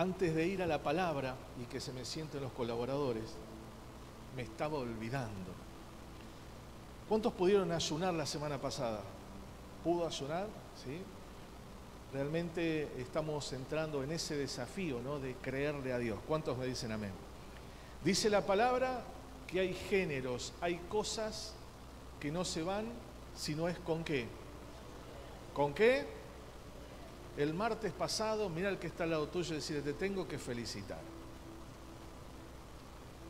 antes de ir a la palabra y que se me sienten los colaboradores, me estaba olvidando. ¿Cuántos pudieron ayunar la semana pasada? ¿Pudo ayunar? ¿Sí? Realmente estamos entrando en ese desafío, ¿no?, de creerle a Dios. ¿Cuántos me dicen amén? Dice la palabra que hay géneros, hay cosas que no se van si no es con qué. ¿Con qué? El martes pasado, mira el que está al lado tuyo y decirle, te tengo que felicitar.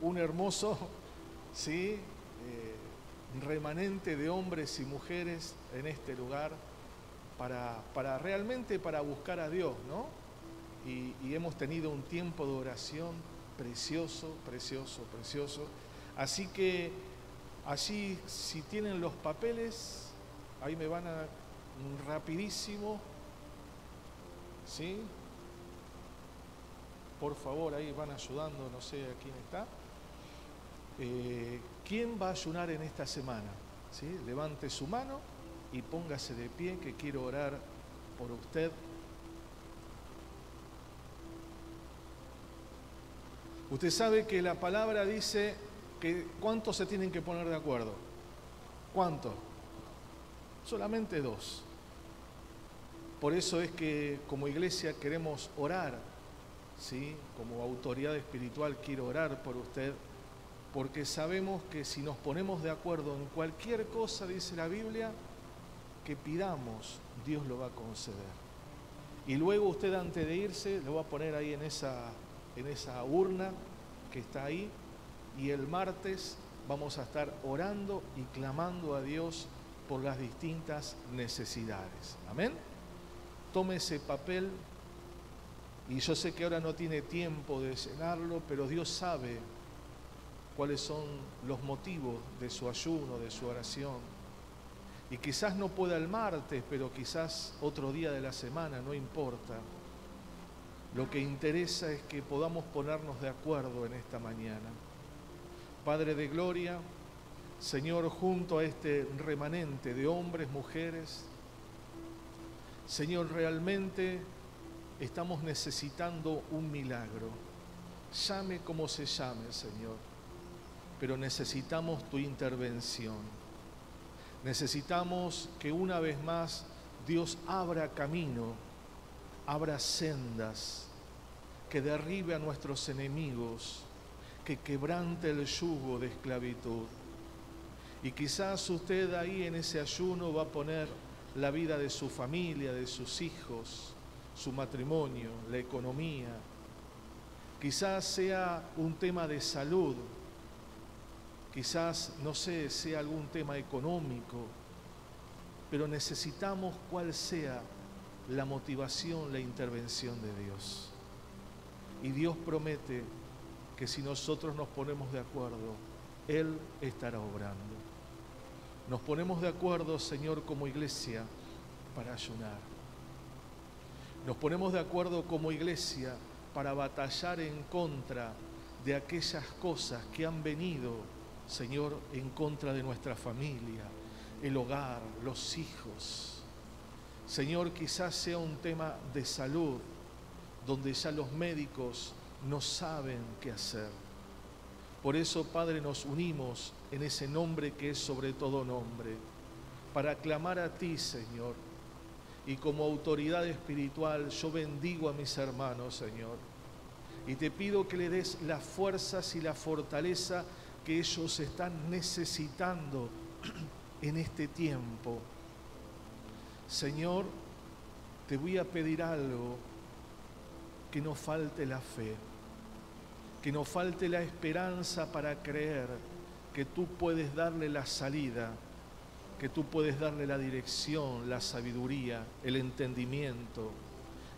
Un hermoso, ¿sí?, remanente de hombres y mujeres en este lugar para realmente para buscar a Dios, ¿no? Y hemos tenido un tiempo de oración precioso, precioso, precioso. Así que allí, si tienen los papeles, ahí me van a rapidísimo, ¿sí? Por favor, ahí van ayudando, no sé a quién está. ¿Quién va a ayunar en esta semana? ¿Sí? Levante su mano y póngase de pie, que quiero orar por usted. Usted sabe que la palabra dice que ¿cuántos se tienen que poner de acuerdo? ¿Cuántos? Solamente 2. Por eso es que como iglesia queremos orar, ¿sí? Como autoridad espiritual quiero orar por usted, porque sabemos que si nos ponemos de acuerdo en cualquier cosa, dice la Biblia, que pidamos, Dios lo va a conceder. Y luego usted, antes de irse, lo va a poner ahí en esa urna que está ahí, y el martes vamos a estar orando y clamando a Dios por las distintas necesidades. Amén. Tome ese papel, y yo sé que ahora no tiene tiempo de llenarlo, pero Dios sabe cuáles son los motivos de su ayuno, de su oración. Y quizás no pueda el martes, pero quizás otro día de la semana, no importa. Lo que interesa es que podamos ponernos de acuerdo en esta mañana. Padre de gloria, Señor, junto a este remanente de hombres, mujeres, Señor, realmente estamos necesitando un milagro. Llame como se llame, Señor, pero necesitamos tu intervención. Necesitamos que una vez más Dios abra camino, abra sendas, que derribe a nuestros enemigos, que quebrante el yugo de esclavitud. Y quizás usted ahí en ese ayuno va a poner la vida de su familia, de sus hijos, su matrimonio, la economía. Quizás sea un tema de salud, quizás, no sé, sea algún tema económico, pero necesitamos cuál sea la motivación, la intervención de Dios. Y Dios promete que si nosotros nos ponemos de acuerdo, Él estará obrando. Nos ponemos de acuerdo, Señor, como iglesia para ayunar. Nos ponemos de acuerdo como iglesia para batallar en contra de aquellas cosas que han venido, Señor, en contra de nuestra familia, el hogar, los hijos. Señor, quizás sea un tema de salud, donde ya los médicos no saben qué hacer. Por eso, Padre, nos unimos en ese nombre que es sobre todo nombre, para clamar a ti, Señor. Y como autoridad espiritual, yo bendigo a mis hermanos, Señor. Y te pido que le des las fuerzas y la fortaleza que ellos están necesitando en este tiempo. Señor, te voy a pedir algo, que no falte la fe, que no falte la esperanza para creer que tú puedes darle la salida, que tú puedes darle la dirección, la sabiduría, el entendimiento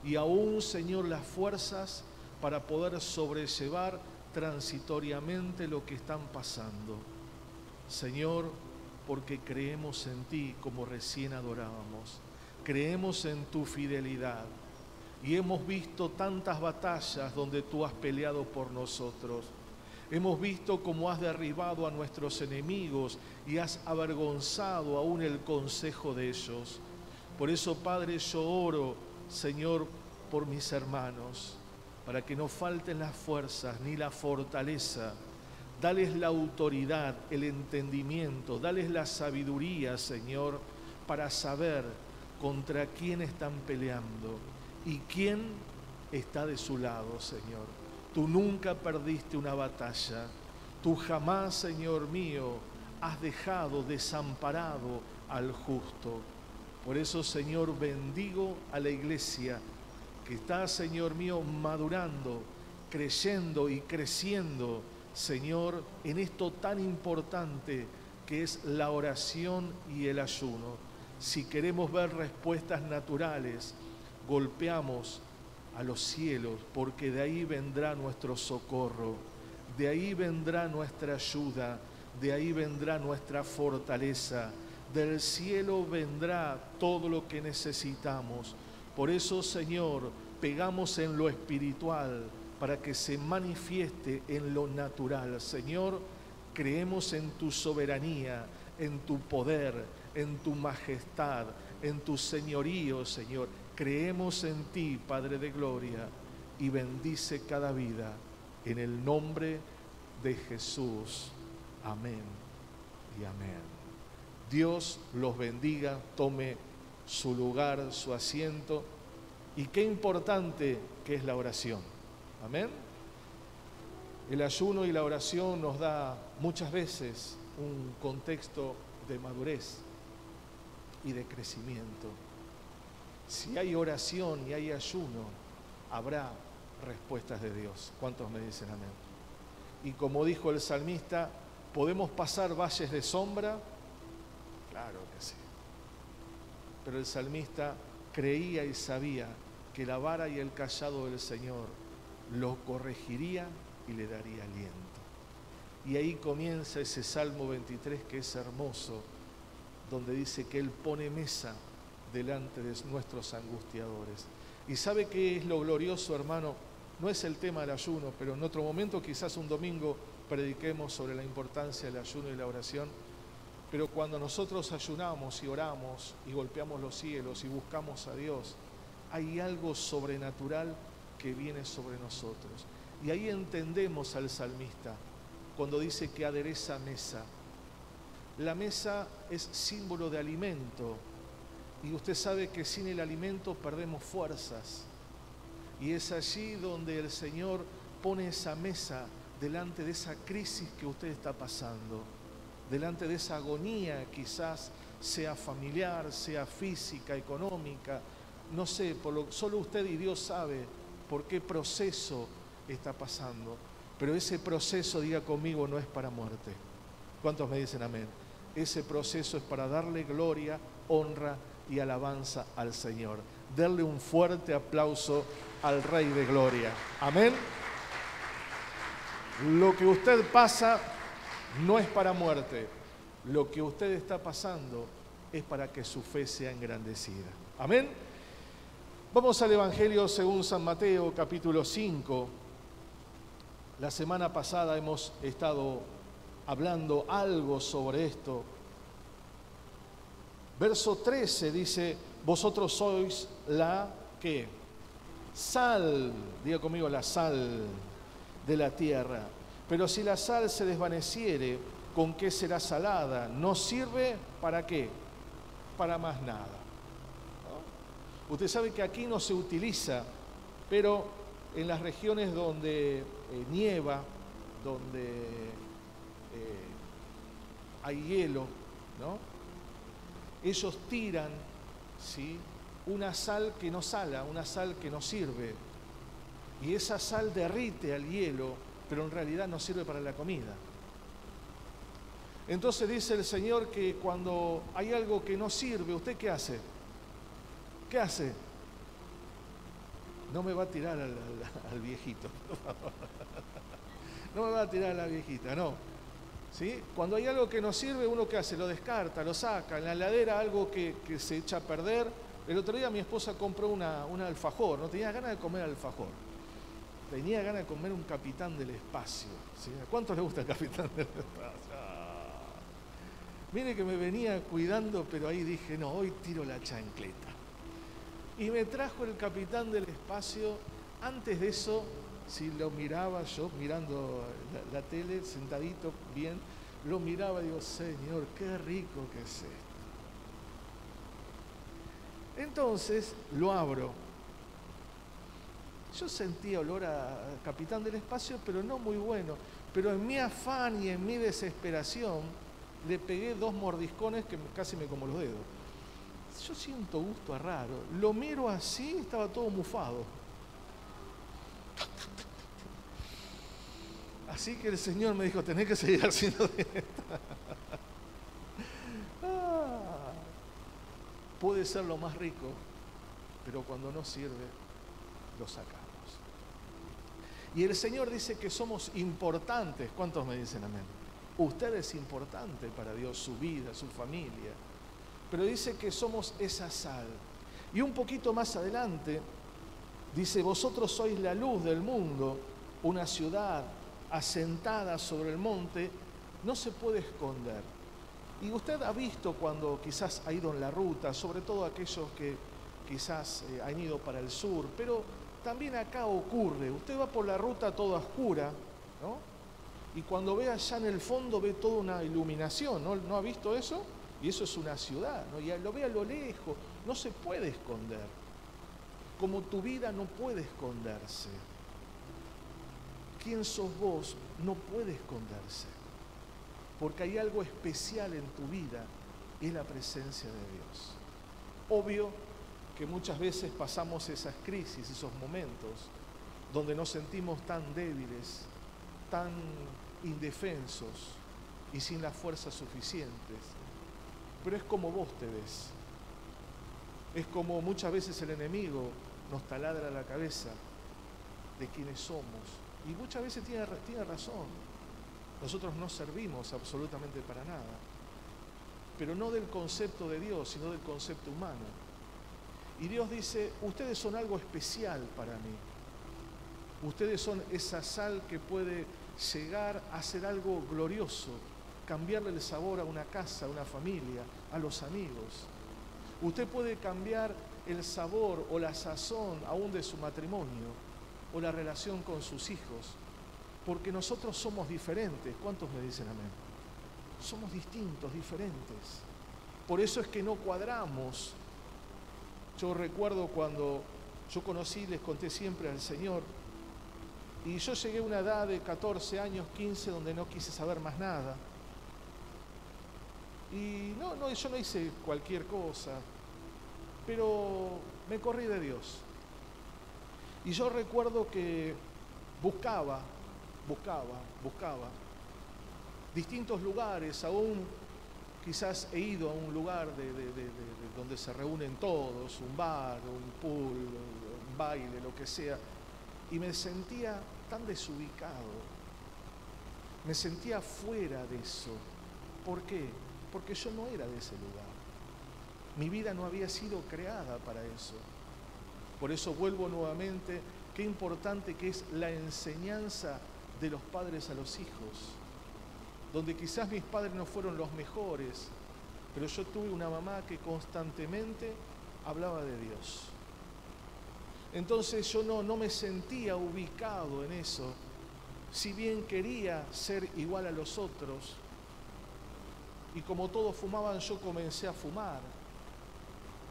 y aún, Señor, las fuerzas para poder sobrellevar transitoriamente lo que están pasando. Señor, porque creemos en ti como recién adorábamos, creemos en tu fidelidad y hemos visto tantas batallas donde tú has peleado por nosotros. Hemos visto cómo has derribado a nuestros enemigos y has avergonzado aún el consejo de ellos. Por eso, Padre, yo oro, Señor, por mis hermanos. para que no falten las fuerzas ni la fortaleza. Dales la autoridad, el entendimiento, dales la sabiduría, Señor, para saber contra quién están peleando y quién está de su lado, Señor. Tú nunca perdiste una batalla. Tú jamás, Señor mío, has dejado desamparado al justo. Por eso, Señor, bendigo a la iglesia que está, Señor mío, madurando, creyendo y creciendo, Señor, en esto tan importante que es la oración y el ayuno. Si queremos ver respuestas naturales, golpeamos a los cielos, porque de ahí vendrá nuestro socorro, de ahí vendrá nuestra ayuda, de ahí vendrá nuestra fortaleza, del cielo vendrá todo lo que necesitamos. Por eso, Señor, pegamos en lo espiritual para que se manifieste en lo natural. Señor, creemos en tu soberanía, en tu poder, en tu majestad, en tu señorío, Señor. Creemos en ti, Padre de gloria, y bendice cada vida en el nombre de Jesús. Amén y amén. Dios los bendiga, tome su lugar, su asiento, y qué importante que es la oración. Amén. El ayuno y la oración nos da muchas veces un contexto de madurez y de crecimiento. Si hay oración y hay ayuno, habrá respuestas de Dios. ¿Cuántos me dicen amén? Y como dijo el salmista, ¿podemos pasar valles de sombra? Claro que sí. Pero el salmista creía y sabía que la vara y el cayado del Señor lo corregiría y le daría aliento. Y ahí comienza ese Salmo 23 que es hermoso, donde dice que Él pone mesa delante de nuestros angustiadores. ¿Y sabe qué es lo glorioso, hermano? No es el tema del ayuno, pero en otro momento, quizás un domingo, prediquemos sobre la importancia del ayuno y la oración. Pero cuando nosotros ayunamos y oramos y golpeamos los cielos y buscamos a Dios, hay algo sobrenatural que viene sobre nosotros. Y ahí entendemos al salmista cuando dice que adereza mesa. La mesa es símbolo de alimento, y usted sabe que sin el alimento perdemos fuerzas. Y es allí donde el Señor pone esa mesa delante de esa crisis que usted está pasando, delante de esa agonía, quizás sea familiar, sea física, económica, no sé, solo usted y Dios sabe por qué proceso está pasando. Pero ese proceso, diga conmigo, no es para muerte. ¿Cuántos me dicen amén? Ese proceso es para darle gloria, honra y alabanza al Señor. Darle un fuerte aplauso al Rey de Gloria. Amén. Lo que usted pasa no es para muerte. Lo que usted está pasando es para que su fe sea engrandecida. Amén. Vamos al Evangelio según San Mateo, capítulo 5. La semana pasada hemos estado hablando algo sobre esto. Verso 13 dice, vosotros sois la, ¿qué? Sal, diga conmigo, la sal de la tierra. Pero si la sal se desvaneciere, ¿con qué será salada? No sirve ¿para qué? Para más nada. ¿No? Usted sabe que aquí no se utiliza, pero en las regiones donde nieva, donde hay hielo, ¿no? Ellos tiran, ¿sí?, una sal que no sala, una sal que no sirve. Y esa sal derrite al hielo, pero en realidad no sirve para la comida. Entonces dice el Señor que cuando hay algo que no sirve, ¿usted qué hace? ¿Qué hace? No me va a tirar al viejito. No me va a tirar a la viejita, no. ¿Sí? Cuando hay algo que no sirve, ¿uno qué hace? Lo descarta, lo saca. En la heladera algo que se echa a perder. El otro día mi esposa compró una alfajor. No tenía ganas de comer alfajor. Tenía ganas de comer un Capitán del Espacio. ¿Sí? ¿A cuántos les gusta el Capitán del Espacio? Mire que me venía cuidando, pero ahí dije, no, hoy tiro la chancleta. Y me trajo el Capitán del Espacio Antes de eso, si lo miraba yo, mirando la tele, sentadito, bien, lo miraba y digo, Señor, qué rico que es esto. Entonces, lo abro. Yo sentía olor a Capitán del Espacio, pero no muy bueno. Pero en mi afán y en mi desesperación, le pegué 2 mordiscones que casi me como los dedos. Yo siento gusto a raro. Lo miro así, estaba todo mufado. Así que el Señor me dijo, tenés que seguir haciendo dieta. Puede ser lo más rico, pero cuando no sirve, lo sacamos. Y el Señor dice que somos importantes. ¿Cuántos me dicen amén? Usted es importante para Dios, su vida, su familia. Pero dice que somos esa sal. Y un poquito más adelante, dice, vosotros sois la luz del mundo, una ciudad asentada sobre el monte, no se puede esconder. Y usted ha visto cuando quizás ha ido en la ruta, sobre todo aquellos que quizás han ido para el sur, pero también acá ocurre, usted va por la ruta toda oscura, ¿no? Y cuando ve allá en el fondo ve toda una iluminación, ¿no? ¿No ha visto eso? Y eso es una ciudad, ¿no? Y lo ve a lo lejos, no se puede esconder. Como tu vida no puede esconderse. ¿Quién sos vos? No puede esconderse. Porque hay algo especial en tu vida, y es la presencia de Dios. Obvio que muchas veces pasamos esas crisis, esos momentos, donde nos sentimos tan débiles, tan indefensos y sin las fuerzas suficientes. Pero es como vos te ves. Es como muchas veces el enemigo nos taladra la cabeza de quienes somos. Y muchas veces tiene razón. Nosotros no servimos absolutamente para nada. Pero no del concepto de Dios, sino del concepto humano. Y Dios dice, ustedes son algo especial para mí. Ustedes son esa sal que puede llegar a ser algo glorioso, cambiarle el sabor a una casa, a una familia, a los amigos. Usted puede cambiar el sabor o la sazón aún de su matrimonio o la relación con sus hijos, porque nosotros somos diferentes. ¿Cuántos me dicen amén? Somos distintos, diferentes. Por eso es que no cuadramos. Yo recuerdo cuando yo conocí, les conté siempre al Señor, y yo llegué a una edad de 14 años, 15, donde no quise saber más nada. Y yo no hice cualquier cosa, pero me corrí de Dios. Y yo recuerdo que buscaba distintos lugares, aún quizás he ido a un lugar de donde se reúnen todos, un bar, un pool, un baile, lo que sea, y me sentía tan desubicado, me sentía fuera de eso. ¿Por qué? Porque yo no era de ese lugar. Mi vida no había sido creada para eso. Por eso vuelvo nuevamente, qué importante que es la enseñanza de los padres a los hijos, donde quizás mis padres no fueron los mejores, pero yo tuve una mamá que constantemente hablaba de Dios. Entonces yo no me sentía ubicado en eso, si bien quería ser igual a los otros, y como todos fumaban, yo comencé a fumar,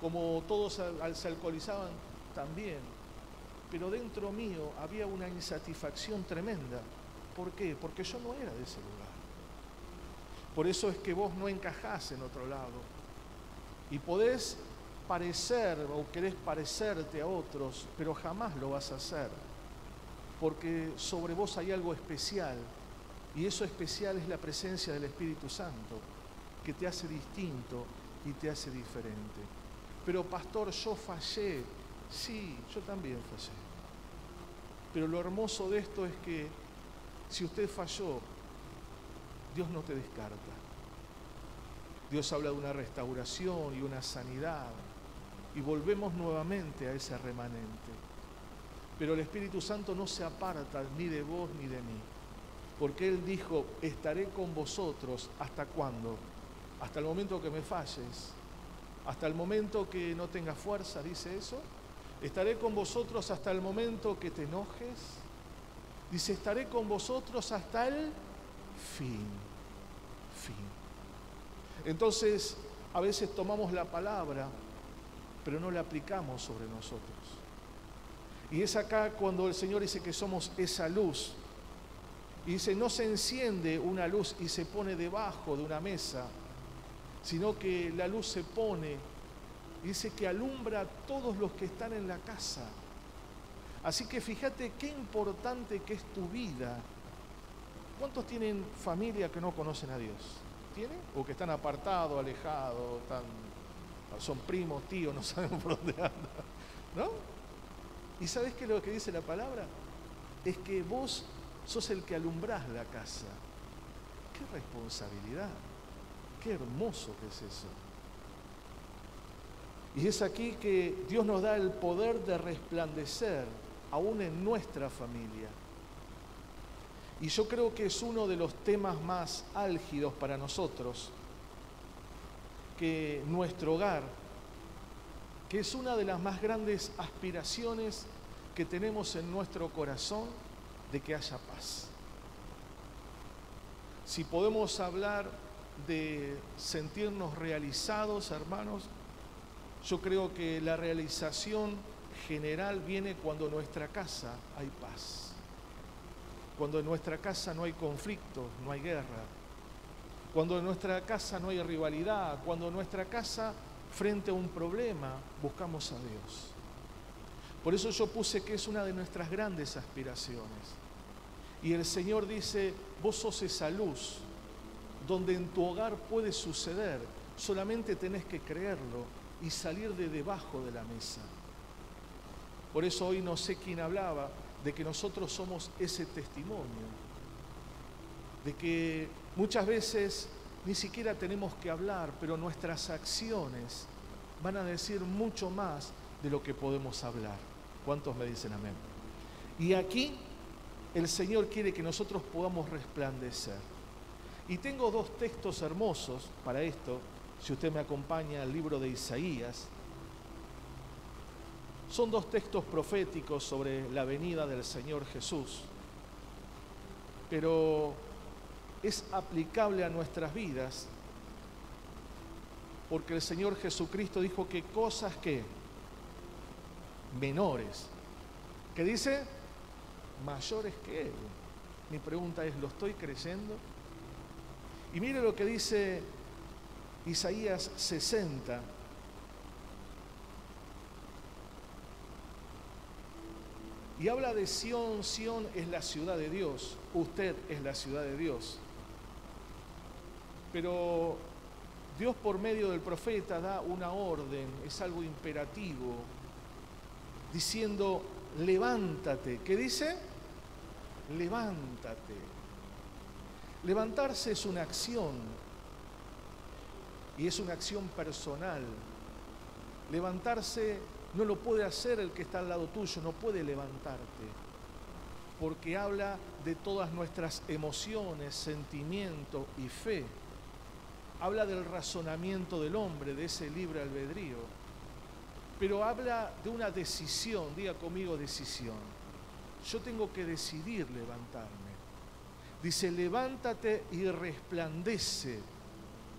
como todos se alcoholizaban también, pero dentro mío había una insatisfacción tremenda. ¿Por qué? Porque yo no era de ese lugar. Por eso es que vos no encajás en otro lado. Y podés parecer o querés parecerte a otros, pero jamás lo vas a hacer. Porque sobre vos hay algo especial. Y eso especial es la presencia del Espíritu Santo, que te hace distinto y te hace diferente. Pero pastor, yo fallé. Sí, yo también fallé. Pero lo hermoso de esto es que si usted falló, Dios no te descarta. Dios habla de una restauración y una sanidad. Y volvemos nuevamente a ese remanente. Pero el Espíritu Santo no se aparta ni de vos ni de mí. Porque Él dijo, estaré con vosotros, ¿hasta cuándo? Hasta el momento que me falles. Hasta el momento que no tengas fuerza, dice eso. Estaré con vosotros hasta el momento que te enojes. Dice, estaré con vosotros hasta el fin. Entonces, a veces tomamos la palabra, pero no la aplicamos sobre nosotros. Y es acá cuando el Señor dice que somos esa luz. Y dice, no se enciende una luz y se pone debajo de una mesa, sino que la luz se pone, y dice que alumbra a todos los que están en la casa. Así que fíjate qué importante que es tu vida. ¿Cuántos tienen familia que no conocen a Dios? ¿Tienen? O que están apartados, alejados, son primos, tíos, no sabemos por dónde andan, ¿no? ¿Y sabes qué es lo que dice la palabra? Es que vos sos el que alumbrás la casa. ¡Qué responsabilidad! ¡Qué hermoso que es eso! Y es aquí que Dios nos da el poder de resplandecer, aún en nuestra familia. Y yo creo que es uno de los temas más álgidos para nosotros, que nuestro hogar, que es una de las más grandes aspiraciones que tenemos en nuestro corazón, de que haya paz. Si podemos hablar de sentirnos realizados, hermanos, yo creo que la realización general viene cuando en nuestra casa hay paz. Cuando en nuestra casa no hay conflicto, no hay guerra. Cuando en nuestra casa no hay rivalidad. Cuando en nuestra casa, frente a un problema, buscamos a Dios. Por eso yo puse que es una de nuestras grandes aspiraciones. Y el Señor dice, vos sos esa luz, donde en tu hogar puede suceder, solamente tenés que creerlo y salir de debajo de la mesa. Por eso hoy no sé quién hablaba de que nosotros somos ese testimonio, de que muchas veces ni siquiera tenemos que hablar, pero nuestras acciones van a decir mucho más de lo que podemos hablar. ¿Cuántos me dicen amén? Y aquí el Señor quiere que nosotros podamos resplandecer. Y tengo dos textos hermosos para esto. Si usted me acompaña al libro de Isaías, son dos textos proféticos sobre la venida del Señor Jesús, pero es aplicable a nuestras vidas, porque el Señor Jesucristo dijo que cosas que menores, ¿qué dice? Mayores que Él. Mi pregunta es, ¿lo estoy creyendo? Y mire lo que dice Isaías 60. Y habla de Sión. Sión es la ciudad de Dios. Usted es la ciudad de Dios. Pero Dios por medio del profeta da una orden, es algo imperativo, diciendo, levántate. ¿Qué dice? Levántate. Levantarse es una acción, y es una acción personal. Levantarse no lo puede hacer el que está al lado tuyo, no puede levantarte, porque habla de todas nuestras emociones, sentimientos y fe. Habla del razonamiento del hombre, de ese libre albedrío, pero habla de una decisión. Diga conmigo, decisión. Yo tengo que decidir levantarme. Dice, levántate y resplandece.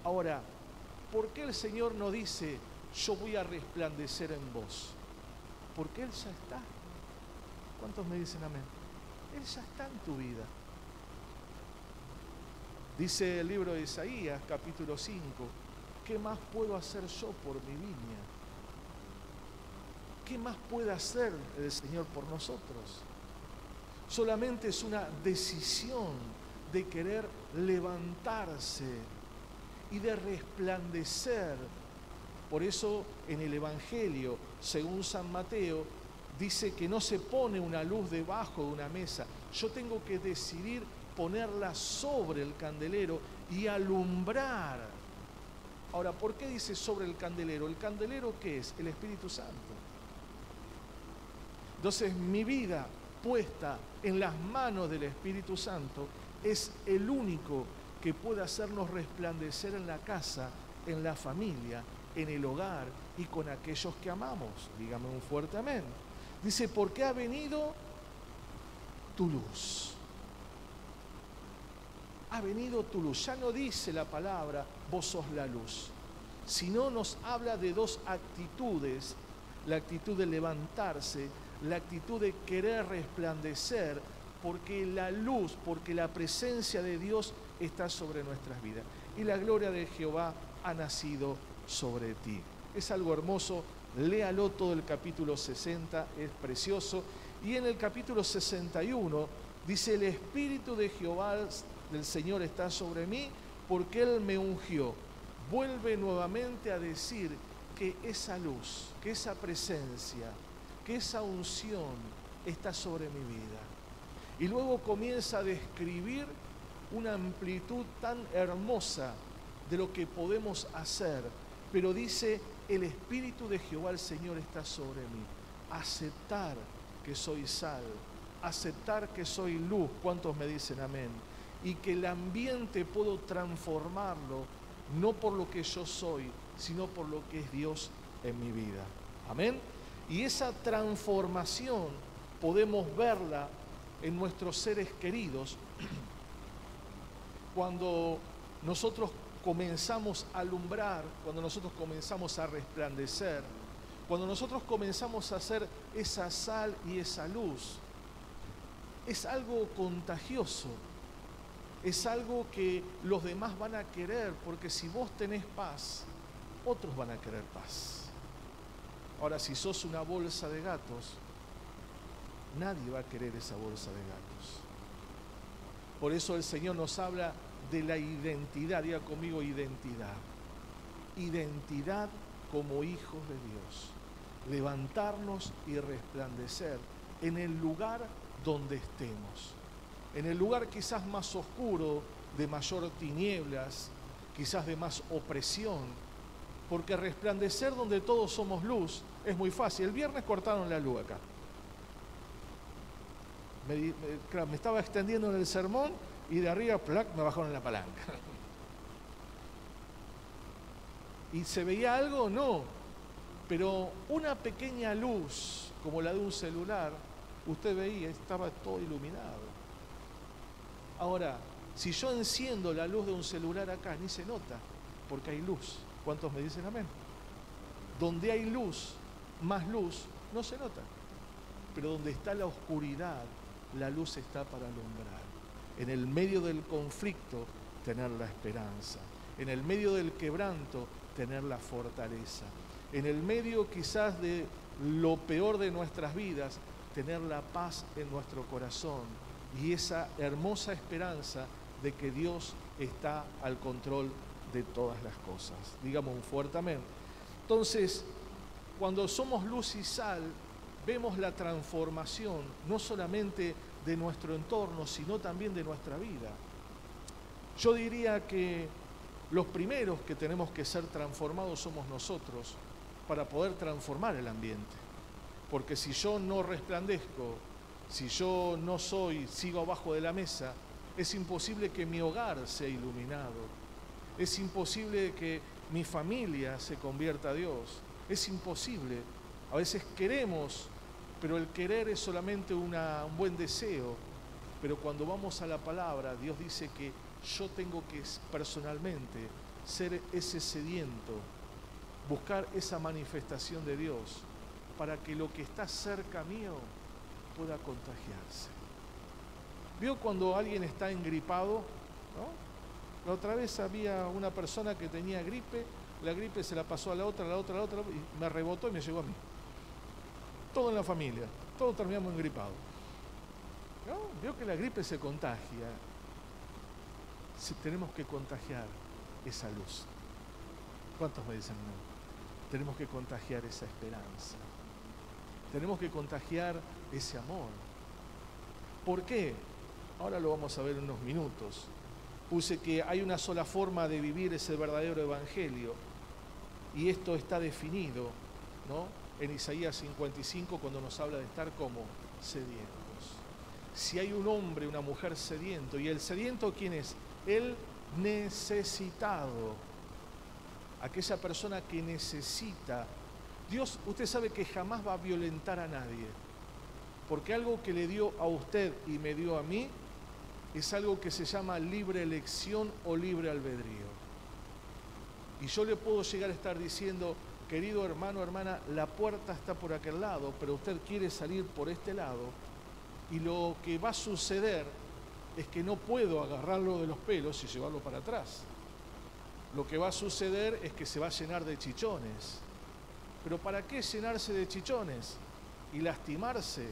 Ahora, ¿por qué el Señor no dice, yo voy a resplandecer en vos? Porque Él ya está. ¿Cuántos me dicen amén? Él ya está en tu vida. Dice el libro de Isaías, capítulo 5, ¿qué más puedo hacer yo por mi viña? ¿Qué más puede hacer el Señor por nosotros? Solamente es una decisión de querer levantarse y de resplandecer. Por eso en el Evangelio, según San Mateo, dice que no se pone una luz debajo de una mesa. Yo tengo que decidir ponerla sobre el candelero y alumbrar. Ahora, ¿por qué dice sobre el candelero? ¿El candelero qué es? El Espíritu Santo. Entonces, mi vida puesta en las manos del Espíritu Santo es el único que puede hacernos resplandecer en la casa, en la familia, en el hogar y con aquellos que amamos. Dígame un fuerte amén. Dice, porque ha venido tu luz. Ha venido tu luz. Ya no dice la palabra, vos sos la luz, sino nos habla de dos actitudes: la actitud de levantarse, la actitud de querer resplandecer, porque la luz, porque la presencia de Dios está sobre nuestras vidas. Y la gloria de Jehová ha nacido sobre ti. Es algo hermoso, léalo todo el capítulo 60, es precioso. Y en el capítulo 61 dice, el Espíritu de Jehová del Señor está sobre mí, porque Él me ungió. Vuelve nuevamente a decir que esa luz, que esa presencia, que esa unción está sobre mi vida. Y luego comienza a describir una amplitud tan hermosa de lo que podemos hacer, pero dice, el Espíritu de Jehová el Señor está sobre mí. Aceptar que soy sal, aceptar que soy luz. ¿Cuántos me dicen amén? Y que el ambiente puedo transformarlo, no por lo que yo soy, sino por lo que es Dios en mi vida. Amén. Y esa transformación podemos verla en nuestros seres queridos cuando nosotros comenzamos a alumbrar, cuando nosotros comenzamos a resplandecer, cuando nosotros comenzamos a hacer esa sal y esa luz. Es algo contagioso, es algo que los demás van a querer, porque si vos tenés paz, otros van a querer paz. Ahora, si sos una bolsa de gatos, nadie va a querer esa bolsa de gatos. Por eso el Señor nos habla de la identidad. Diga conmigo, identidad. Identidad como hijos de Dios. Levantarnos y resplandecer en el lugar donde estemos. En el lugar quizás más oscuro, de mayor tinieblas, quizás de más opresión. Porque resplandecer donde todos somos luz es muy fácil. El viernes cortaron la luz acá. Me estaba extendiendo en el sermón y de arriba, ¡plac!, me bajaron la palanca. ¿Y se veía algo? No. Pero una pequeña luz, como la de un celular, usted veía, estaba todo iluminado. Ahora, si yo enciendo la luz de un celular acá, ni se nota, porque hay luz. ¿Cuántos me dicen amén? Donde hay luz, más luz, no se nota. Pero donde está la oscuridad, la luz está para alumbrar. En el medio del conflicto, tener la esperanza. En el medio del quebranto, tener la fortaleza. En el medio quizás de lo peor de nuestras vidas, tener la paz en nuestro corazón y esa hermosa esperanza de que Dios está al control de todas las cosas. Digamos un fuerte amén. Entonces, cuando somos luz y sal, vemos la transformación, no solamente de nuestro entorno, sino también de nuestra vida. Yo diría que los primeros que tenemos que ser transformados somos nosotros para poder transformar el ambiente. Porque si yo no resplandezco, si yo no sigo abajo de la mesa, es imposible que mi hogar sea iluminado. Es imposible que mi familia se convierta a Dios. Es imposible. A veces queremos, pero el querer es solamente un buen deseo. Pero cuando vamos a la palabra, Dios dice que yo tengo que personalmente ser ese sediento, buscar esa manifestación de Dios, para que lo que está cerca mío pueda contagiarse. ¿Vio cuando alguien está engripado? ¿No? La otra vez había una persona que tenía gripe, la gripe se la pasó a la otra, y me rebotó y me llegó a mí. Todo en la familia, todos terminamos engripados. ¿No? Vio que la gripe se contagia. Tenemos que contagiar esa luz. ¿Cuántos me dicen no? Tenemos que contagiar esa esperanza. Tenemos que contagiar ese amor. ¿Por qué? Ahora lo vamos a ver en unos minutos. Puse que hay una sola forma de vivir ese verdadero evangelio, y esto está definido, ¿no?, en Isaías 55, cuando nos habla de estar como sedientos. Si hay un hombre, una mujer sediento, y el sediento, ¿quién es? El necesitado. aquella persona que necesita. Dios, usted sabe que jamás va a violentar a nadie, porque algo que le dio a usted y me dio a mí es algo que se llama libre elección o libre albedrío. Y yo le puedo llegar a estar diciendo, querido hermano, hermana, la puerta está por aquel lado, pero usted quiere salir por este lado, y lo que va a suceder es que no puedo agarrarlo de los pelos y llevarlo para atrás. Lo que va a suceder es que se va a llenar de chichones. Pero ¿para qué llenarse de chichones y lastimarse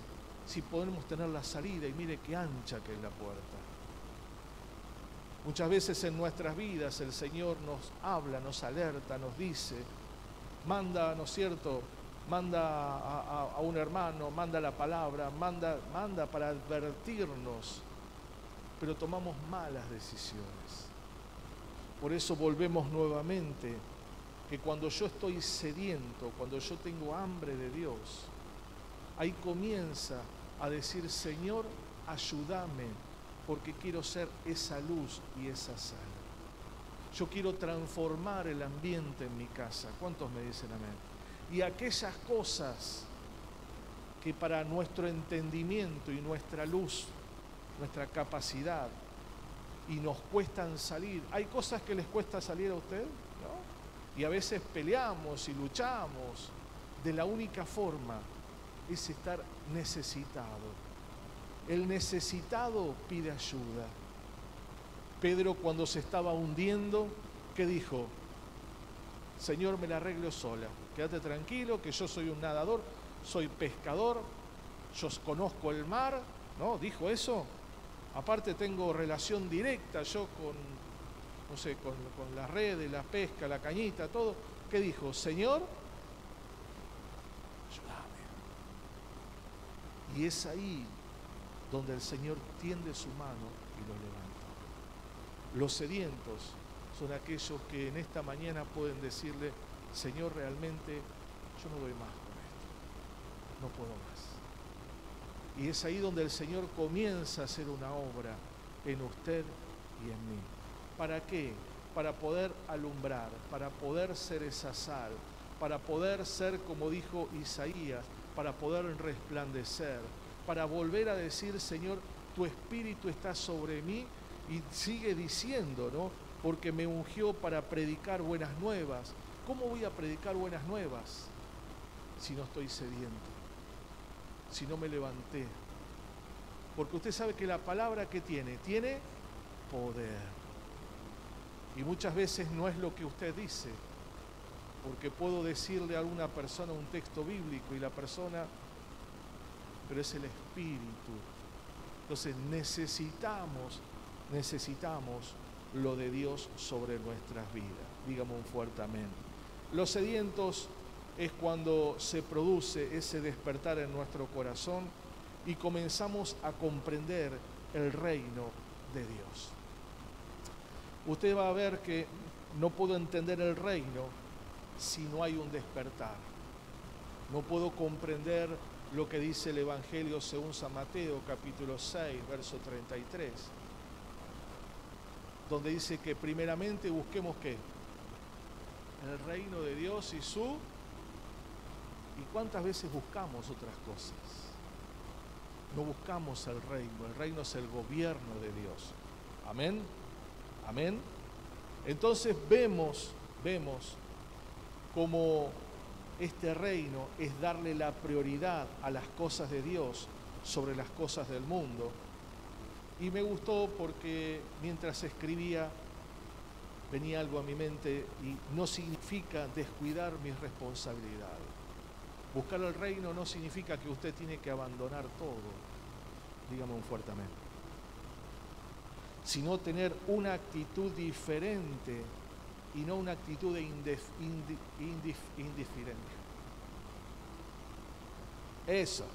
si podemos tener la salida? Y mire qué ancha que es la puerta. Muchas veces en nuestras vidas el Señor nos habla, nos alerta, nos dice, manda, ¿no es cierto?, manda a un hermano, manda la palabra, manda para advertirnos, pero tomamos malas decisiones. Por eso volvemos nuevamente, que cuando yo estoy sediento, cuando yo tengo hambre de Dios, ahí comienza a decir, Señor, ayúdame, porque quiero ser esa luz y esa sal. Yo quiero transformar el ambiente en mi casa. ¿Cuántos me dicen amén? Y aquellas cosas que para nuestro entendimiento y nuestra luz, nuestra capacidad, y nos cuestan salir. ¿Hay cosas que les cuesta salir a usted? ¿No? Y a veces peleamos y luchamos. De la única forma es estar necesitado. El necesitado pide ayuda. Pedro, cuando se estaba hundiendo, ¿qué dijo? Señor, me la arreglo sola. Quédate tranquilo, que yo soy un nadador, soy pescador, yo conozco el mar, ¿no? Dijo eso. Aparte tengo relación directa yo con, no sé, con las redes, la pesca, la cañita, todo. ¿Qué dijo? Señor, ayúdame. Y es ahí donde el Señor tiende su mano y lo levanta. Los sedientos son aquellos que en esta mañana pueden decirle, Señor, realmente yo no doy más con esto, no puedo más. Y es ahí donde el Señor comienza a hacer una obra en usted y en mí. ¿Para qué? Para poder alumbrar, para poder ser esa sal, para poder ser, como dijo Isaías, para poder resplandecer, para volver a decir, Señor, tu Espíritu está sobre mí, y sigue diciendo, ¿no? Porque me ungió para predicar buenas nuevas. ¿Cómo voy a predicar buenas nuevas si no estoy sediento? Si no me levanté. Porque usted sabe que la palabra que tiene poder. Y muchas veces no es lo que usted dice, porque puedo decirle a alguna persona un texto bíblico y la persona, pero es el Espíritu. Entonces necesitamos lo de Dios sobre nuestras vidas. Dígame un fuerte amén. Los sedientos es cuando se produce ese despertar en nuestro corazón y comenzamos a comprender el reino de Dios. Usted va a ver que no puedo entender el reino si no hay un despertar. No puedo comprender lo que dice el Evangelio según San Mateo, capítulo 6, verso 33, donde dice que primeramente busquemos ¿qué? El reino de Dios y su... ¿Y cuántas veces buscamos otras cosas? No buscamos el reino es el gobierno de Dios. Amén, amén. Entonces vemos como este reino es darle la prioridad a las cosas de Dios sobre las cosas del mundo. Y me gustó porque mientras escribía venía algo a mi mente y no significa descuidar mis responsabilidades. Buscar el reino no significa que usted tiene que abandonar todo, dígame un fuerte amén, sino tener una actitud diferente y no una actitud de indiferencia. Eso.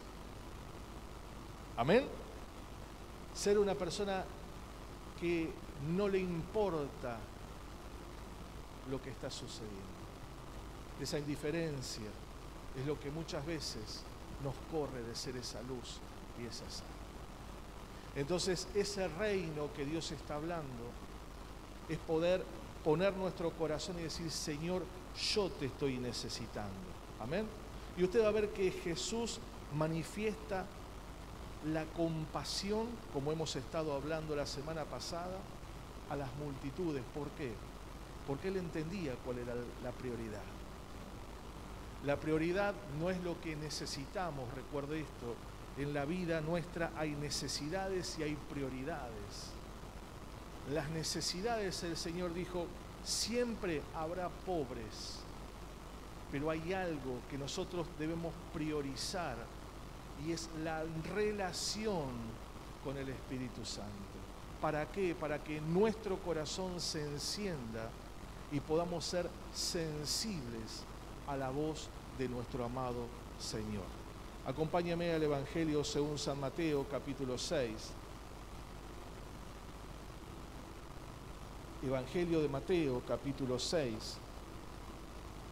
Amén. Ser una persona que no le importa lo que está sucediendo. Esa indiferencia es lo que muchas veces nos corre de ser esa luz y esa sal. Entonces, ese reino que Dios está hablando es poder poner nuestro corazón y decir, Señor, yo te estoy necesitando. Amén. Y usted va a ver que Jesús manifiesta la compasión, como hemos estado hablando la semana pasada, a las multitudes. ¿Por qué? Porque Él entendía cuál era la prioridad. La prioridad no es lo que necesitamos, recuerde esto, en la vida nuestra hay necesidades y hay prioridades. Las necesidades, el Señor dijo, siempre habrá pobres, pero hay algo que nosotros debemos priorizar y es la relación con el Espíritu Santo. ¿Para qué? Para que nuestro corazón se encienda y podamos ser sensibles a la voz de nuestro amado Señor. Acompáñame al Evangelio según San Mateo, capítulo 6. Evangelio de Mateo, capítulo 6,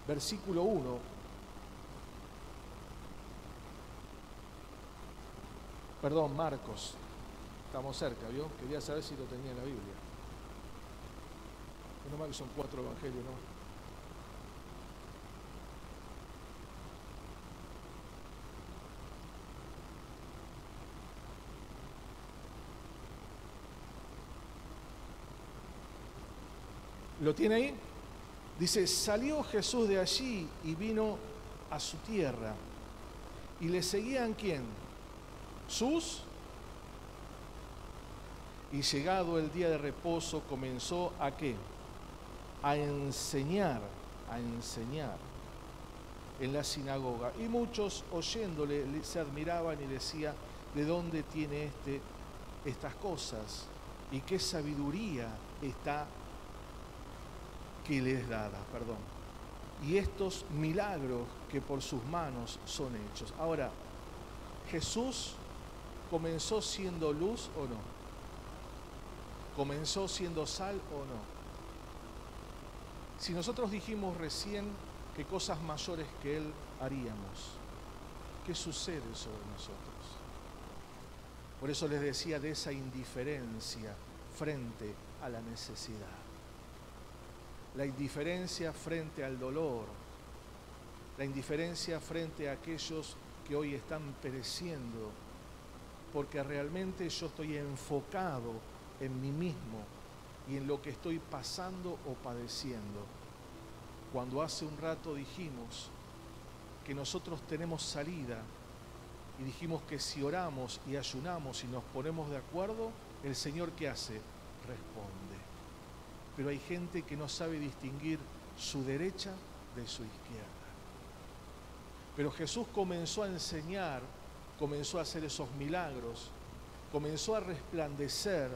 versículo 1. Perdón, Marcos. Estamos cerca, ¿vio? Quería saber si lo tenía en la Biblia. Menos mal que son 4 evangelios, ¿no? ¿Lo tiene ahí? Dice, salió Jesús de allí y vino a su tierra. ¿Y le seguían quién? Sus. Y llegado el día de reposo comenzó ¿a qué? A enseñar en la sinagoga. Y muchos oyéndole se admiraban y decían, ¿de dónde tiene estas cosas? ¿Y qué sabiduría está que le es dada? Y estos milagros que por sus manos son hechos. Ahora, ¿Jesús comenzó siendo luz o no? ¿Comenzó siendo sal o no? Si nosotros dijimos recién que cosas mayores que Él haríamos, ¿qué sucede sobre nosotros? Por eso les decía de esa indiferencia frente a la necesidad. La indiferencia frente al dolor, la indiferencia frente a aquellos que hoy están pereciendo, porque realmente yo estoy enfocado en mí mismo y en lo que estoy pasando o padeciendo. Cuando hace un rato dijimos que nosotros tenemos salida y dijimos que si oramos y ayunamos y nos ponemos de acuerdo, el Señor ¿qué hace? Responde. Pero hay gente que no sabe distinguir su derecha de su izquierda. Pero Jesús comenzó a enseñar, comenzó a hacer esos milagros, comenzó a resplandecer,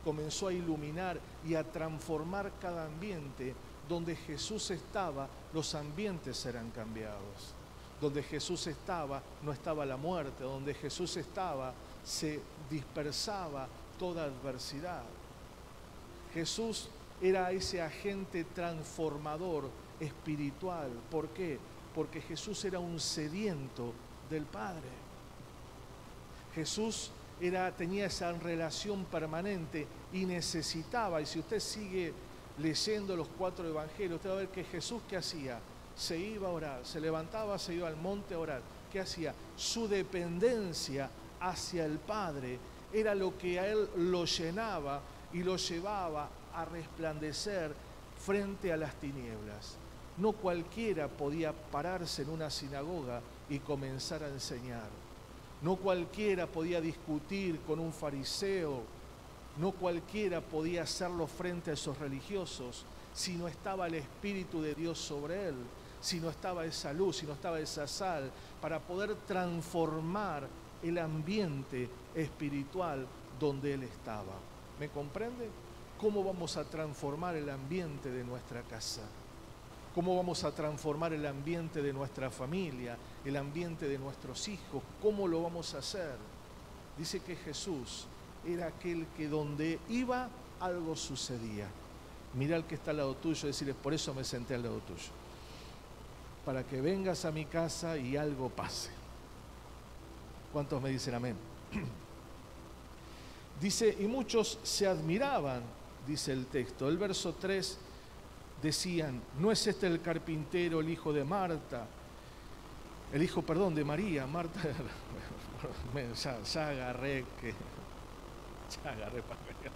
comenzó a iluminar y a transformar cada ambiente. Donde Jesús estaba, los ambientes eran cambiados. Donde Jesús estaba, no estaba la muerte. Donde Jesús estaba, se dispersaba toda adversidad. Jesús era ese agente transformador espiritual. ¿Por qué? Porque Jesús era un sediento del Padre. Jesús tenía esa relación permanente y necesitaba, y si usted sigue leyendo los 4 evangelios, usted va a ver que Jesús ¿qué hacía? Se iba a orar, se levantaba, se iba al monte a orar. ¿Qué hacía? Su dependencia hacia el Padre era lo que a él lo llenaba y lo llevaba a resplandecer frente a las tinieblas. No cualquiera podía pararse en una sinagoga y comenzar a enseñar. No cualquiera podía discutir con un fariseo, no cualquiera podía hacerlo frente a esos religiosos si no estaba el Espíritu de Dios sobre él, si no estaba esa luz, si no estaba esa sal, para poder transformar el ambiente espiritual donde él estaba. ¿Me comprende? ¿Cómo vamos a transformar el ambiente de nuestra casa? ¿Cómo vamos a transformar el ambiente de nuestra familia, el ambiente de nuestros hijos? ¿Cómo lo vamos a hacer? Dice que Jesús era aquel que donde iba algo sucedía. Mira al que está al lado tuyo y decirle, por eso me senté al lado tuyo. Para que vengas a mi casa y algo pase. ¿Cuántos me dicen amén? Dice, y muchos se admiraban, dice el texto. El verso 3 decían, ¿no es este el carpintero, el hijo de Marta? El hijo, perdón, de María, Marta, ya agarré para pegar.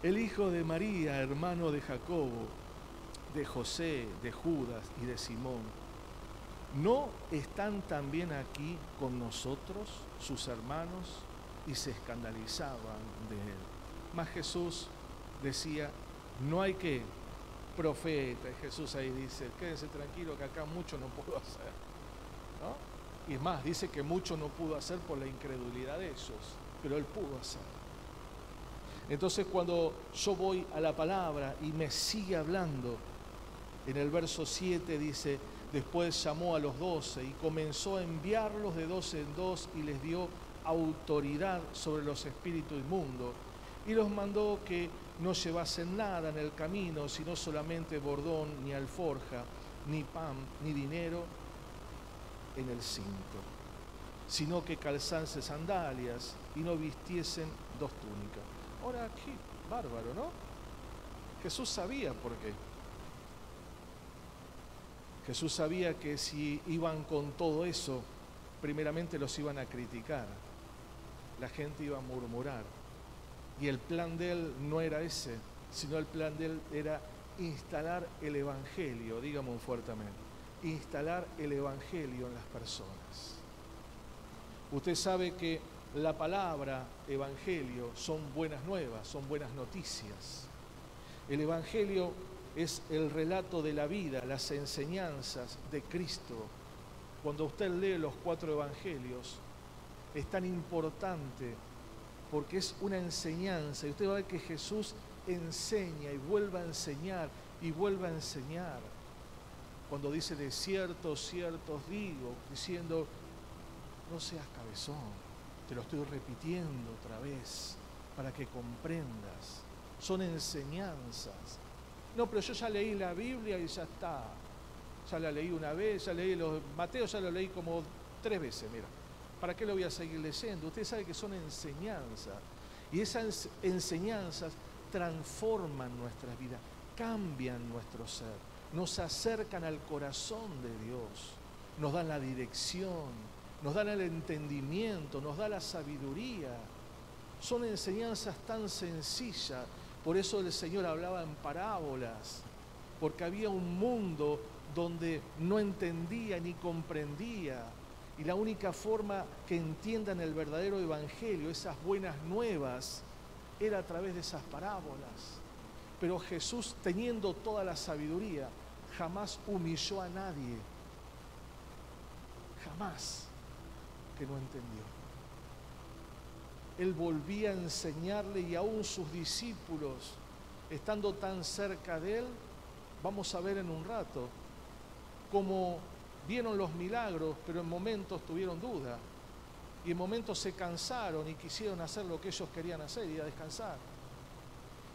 El hijo de María, hermano de Jacobo, de José, de Judas y de Simón. ¿No están también aquí con nosotros sus hermanos? Y se escandalizaban de él. Mas Jesús decía, no hay que profeta. Jesús ahí dice, quédense tranquilo que acá mucho no puedo hacer, ¿no? Y es más, dice que mucho no pudo hacer por la incredulidad de ellos, pero él pudo hacer. Entonces cuando yo voy a la palabra y me sigue hablando, en el verso 7 dice, después llamó a los 12 y comenzó a enviarlos de 12 en 2 y les dio autoridad sobre los espíritus inmundos y los mandó que no llevasen nada en el camino, sino solamente bordón, ni alforja, ni pan, ni dinero en el cinto, sino que calzanse sandalias y no vistiesen 2 túnicas. Ahora aquí, bárbaro, ¿no? Jesús sabía por qué. Jesús sabía que si iban con todo eso, primeramente los iban a criticar, la gente iba a murmurar. Y el plan de él no era ese, sino el plan de él era instalar el Evangelio, digamos fuertemente, instalar el Evangelio en las personas. Usted sabe que la palabra Evangelio son buenas nuevas, son buenas noticias. El Evangelio es el relato de la vida, las enseñanzas de Cristo. Cuando usted lee los 4 evangelios, es tan importante porque es una enseñanza. Y usted va a ver que Jesús enseña y vuelve a enseñar y vuelve a enseñar. Cuando dice de cierto, cierto os digo, diciendo, no seas cabezón, te lo estoy repitiendo otra vez para que comprendas. Son enseñanzas. No, pero yo ya leí la Biblia y ya está. Ya la leí una vez, ya leí los Mateo, ya lo leí como 3 veces, mira. ¿Para qué lo voy a seguir leyendo? Usted sabe que son enseñanzas. Y esas enseñanzas transforman nuestras vidas, cambian nuestro ser, nos acercan al corazón de Dios, nos dan la dirección, nos dan el entendimiento, nos da la sabiduría. Son enseñanzas tan sencillas. Por eso el Señor hablaba en parábolas, porque había un mundo donde no entendía ni comprendía. Y la única forma que entiendan el verdadero evangelio, esas buenas nuevas, era a través de esas parábolas. Pero Jesús, teniendo toda la sabiduría, jamás humilló a nadie. Jamás que no entendió. Él volvía a enseñarle y aún sus discípulos, estando tan cerca de él, vamos a ver en un rato, cómo vieron los milagros, pero en momentos tuvieron duda. Y en momentos se cansaron y quisieron hacer lo que ellos querían hacer, ir a descansar.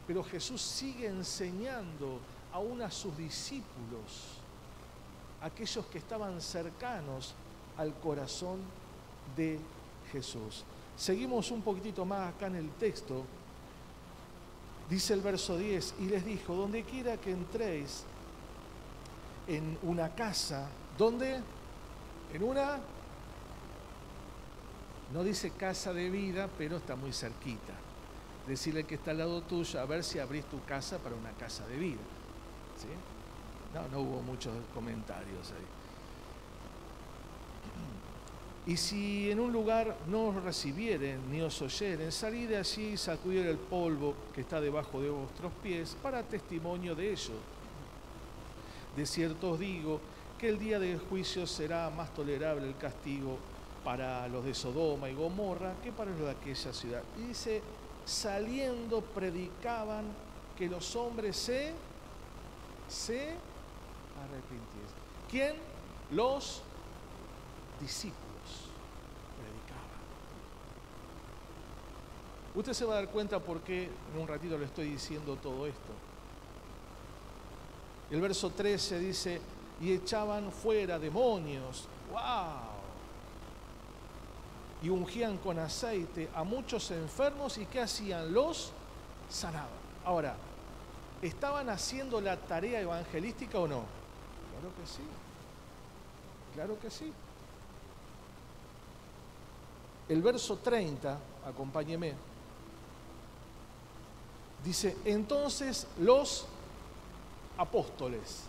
Pero Jesús sigue enseñando aún a sus discípulos, aquellos que estaban cercanos al corazón de Jesús. Seguimos un poquitito más acá en el texto. Dice el verso 10, y les dijo, donde quiera que entréis en una casa, ¿dónde? En una, no dice casa de vida, pero está muy cerquita. Decirle que está al lado tuyo, a ver si abrís tu casa para una casa de vida. ¿Sí? No hubo muchos comentarios ahí. Y si en un lugar no os recibieren ni os oyeren, salid de allí y sacudid el polvo que está debajo de vuestros pies para testimonio de ello. De cierto os digo que el día del juicio será más tolerable el castigo para los de Sodoma y Gomorra que para los de aquella ciudad. Y dice, saliendo predicaban que los hombres se arrepintiesen. ¿Quién? Los discípulos predicaban. Usted se va a dar cuenta por qué en un ratito le estoy diciendo todo esto. El verso 13 dice, y echaban fuera demonios. ¡Wow! Y ungían con aceite a muchos enfermos, y ¿qué hacían? Los sanaban. Ahora, ¿estaban haciendo la tarea evangelística o no? Claro que sí, claro que sí. El verso 30, acompáñeme, dice, entonces los apóstoles.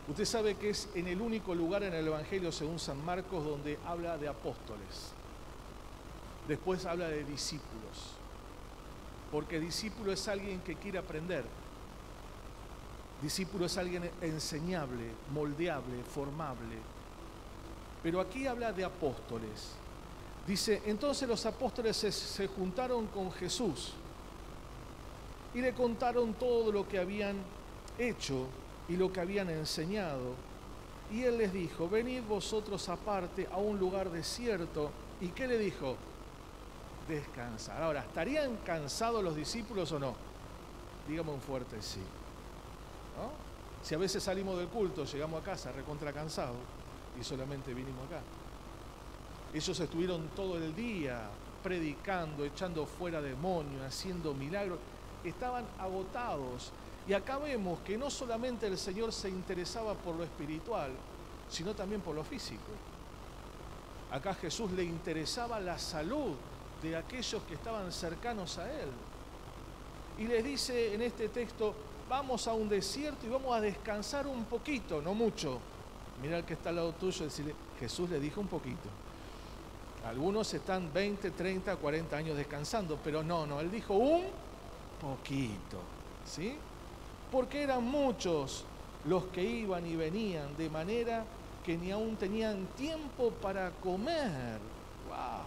Usted sabe que es en el único lugar en el Evangelio según San Marcos donde habla de apóstoles. Después habla de discípulos. Porque discípulo es alguien que quiere aprender. Discípulo es alguien enseñable, moldeable, formable. Pero aquí habla de apóstoles. Dice, entonces los apóstoles se juntaron con Jesús y le contaron todo lo que habían hecho y lo que habían enseñado. Y él les dijo, venid vosotros aparte a un lugar desierto. ¿Y qué le dijo? Descansar. Ahora, ¿estarían cansados los discípulos o no? Dígame un fuerte sí. ¿No? Si a veces salimos del culto, llegamos a casa recontra cansados y solamente vinimos acá. Ellos estuvieron todo el día predicando, echando fuera demonios, haciendo milagros. Estaban agotados. Y acá vemos que no solamente el Señor se interesaba por lo espiritual, sino también por lo físico. Acá a Jesús le interesaba la salud de aquellos que estaban cercanos a Él. Y les dice en este texto, vamos a un desierto y vamos a descansar un poquito, no mucho. Mira al que está al lado tuyo y decirle, Jesús le dijo un poquito. Algunos están 20, 30, 40 años descansando, pero no, Él dijo un poquito, ¿sí? Porque eran muchos los que iban y venían, de manera que ni aún tenían tiempo para comer. ¡Wow!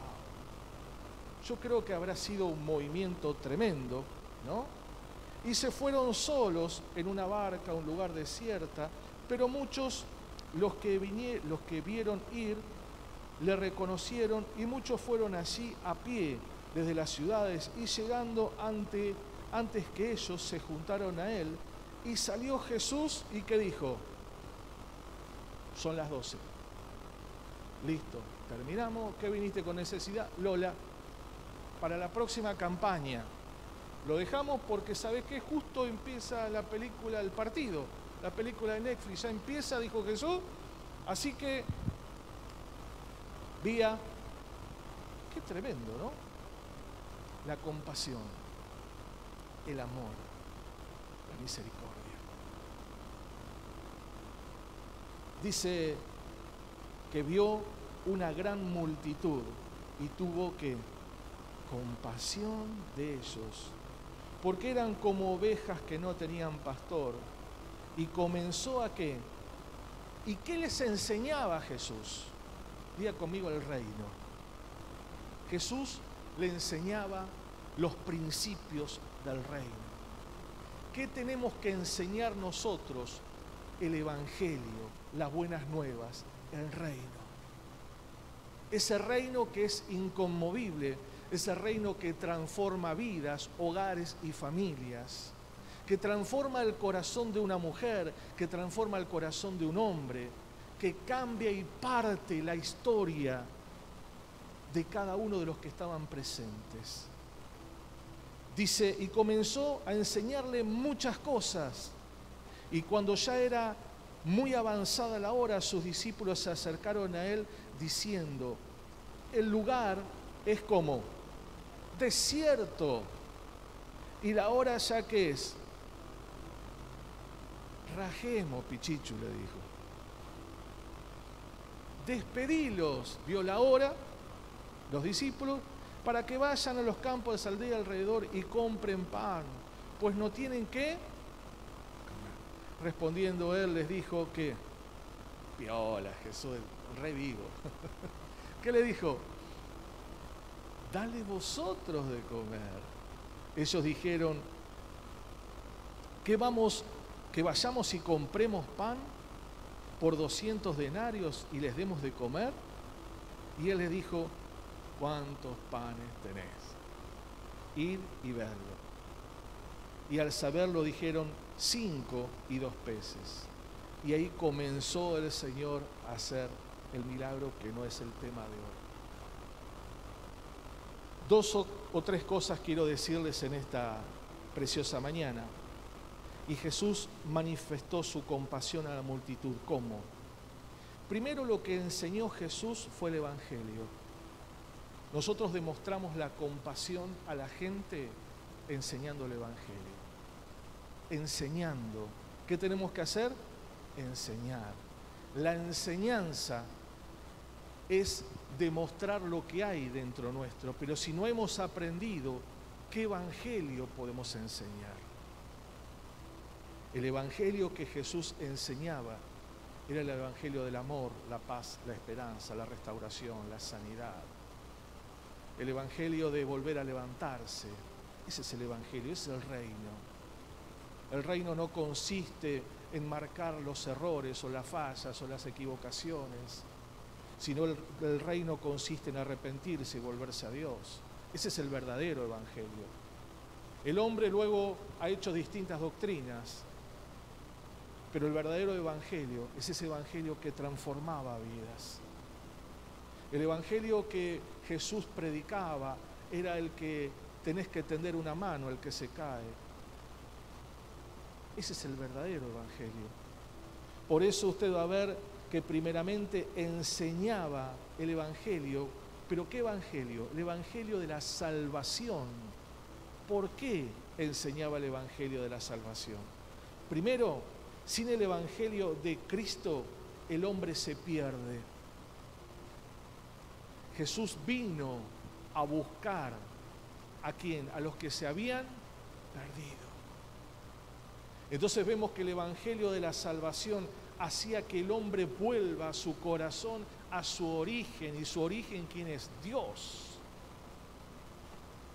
Yo creo que habrá sido un movimiento tremendo, ¿no? Y se fueron solos en una barca a un lugar desierto, pero muchos, los que vieron ir, le reconocieron y muchos fueron allí a pie desde las ciudades y llegando antes que ellos se juntaron a él. Y salió Jesús y ¿qué dijo? Son las 12. Listo, terminamos. ¿Qué viniste con necesidad? Lola, para la próxima campaña. Lo dejamos porque ¿sabés qué? Justo empieza la película El Partido. La película de Netflix ya empieza, dijo Jesús. Así que, vía, qué tremendo, ¿no? La compasión, el amor, la misericordia. Dice que vio una gran multitud y tuvo que compasión de ellos, porque eran como ovejas que no tenían pastor, y comenzó a ¿qué? ¿Y qué les enseñaba Jesús? Diga conmigo el reino. Jesús le enseñaba los principios del reino. ¿Qué tenemos que enseñar nosotros? El Evangelio, las buenas nuevas, el reino. Ese reino que es inconmovible, ese reino que transforma vidas, hogares y familias, que transforma el corazón de una mujer, que transforma el corazón de un hombre, que cambia y parte la historia de cada uno de los que estaban presentes. Dice, y comenzó a enseñarle muchas cosas. Y cuando ya era muy avanzada la hora, sus discípulos se acercaron a él diciendo, el lugar es como desierto. Y la hora ya que es, rajemos, Pichichu, le dijo. Despedilos, vio la hora, los discípulos, para que vayan a los campos de esa aldea alrededor y compren pan, pues no tienen qué. Respondiendo él les dijo que, piola, Jesús, re vivo. ¿Qué le dijo? Dale vosotros de comer. Ellos dijeron, que vayamos y compremos pan por 200 denarios y les demos de comer. Y él les dijo, ¿cuántos panes tenés? Ir y verlo. Y al saberlo dijeron, 5 y 2 peces. Y ahí comenzó el Señor a hacer el milagro que no es el tema de hoy. 2 o 3 cosas quiero decirles en esta preciosa mañana. Y Jesús manifestó su compasión a la multitud. ¿Cómo? Primero, lo que enseñó Jesús fue el Evangelio. Nosotros demostramos la compasión a la gente enseñando el Evangelio. Enseñando. ¿Qué tenemos que hacer? Enseñar. La enseñanza es demostrar lo que hay dentro nuestro, pero si no hemos aprendido, ¿qué evangelio podemos enseñar? El evangelio que Jesús enseñaba era el evangelio del amor, la paz, la esperanza, la restauración, la sanidad. El evangelio de volver a levantarse. Ese es el evangelio, ese es el reino. El reino no consiste en marcar los errores o las fallas o las equivocaciones, sino el reino consiste en arrepentirse y volverse a Dios. Ese es el verdadero evangelio. El hombre luego ha hecho distintas doctrinas, pero el verdadero evangelio es ese evangelio que transformaba vidas. El evangelio que Jesús predicaba era el que tenés que tender una mano, el que se cae. Ese es el verdadero evangelio. Por eso usted va a ver que primeramente enseñaba el evangelio. ¿Pero qué evangelio? El evangelio de la salvación. ¿Por qué enseñaba el evangelio de la salvación? Primero, sin el evangelio de Cristo, el hombre se pierde. Jesús vino a buscar ¿a quién? A los que se habían perdido. Entonces vemos que el evangelio de la salvación hacía que el hombre vuelva a su corazón, a su origen. ¿Y su origen quién es? Dios.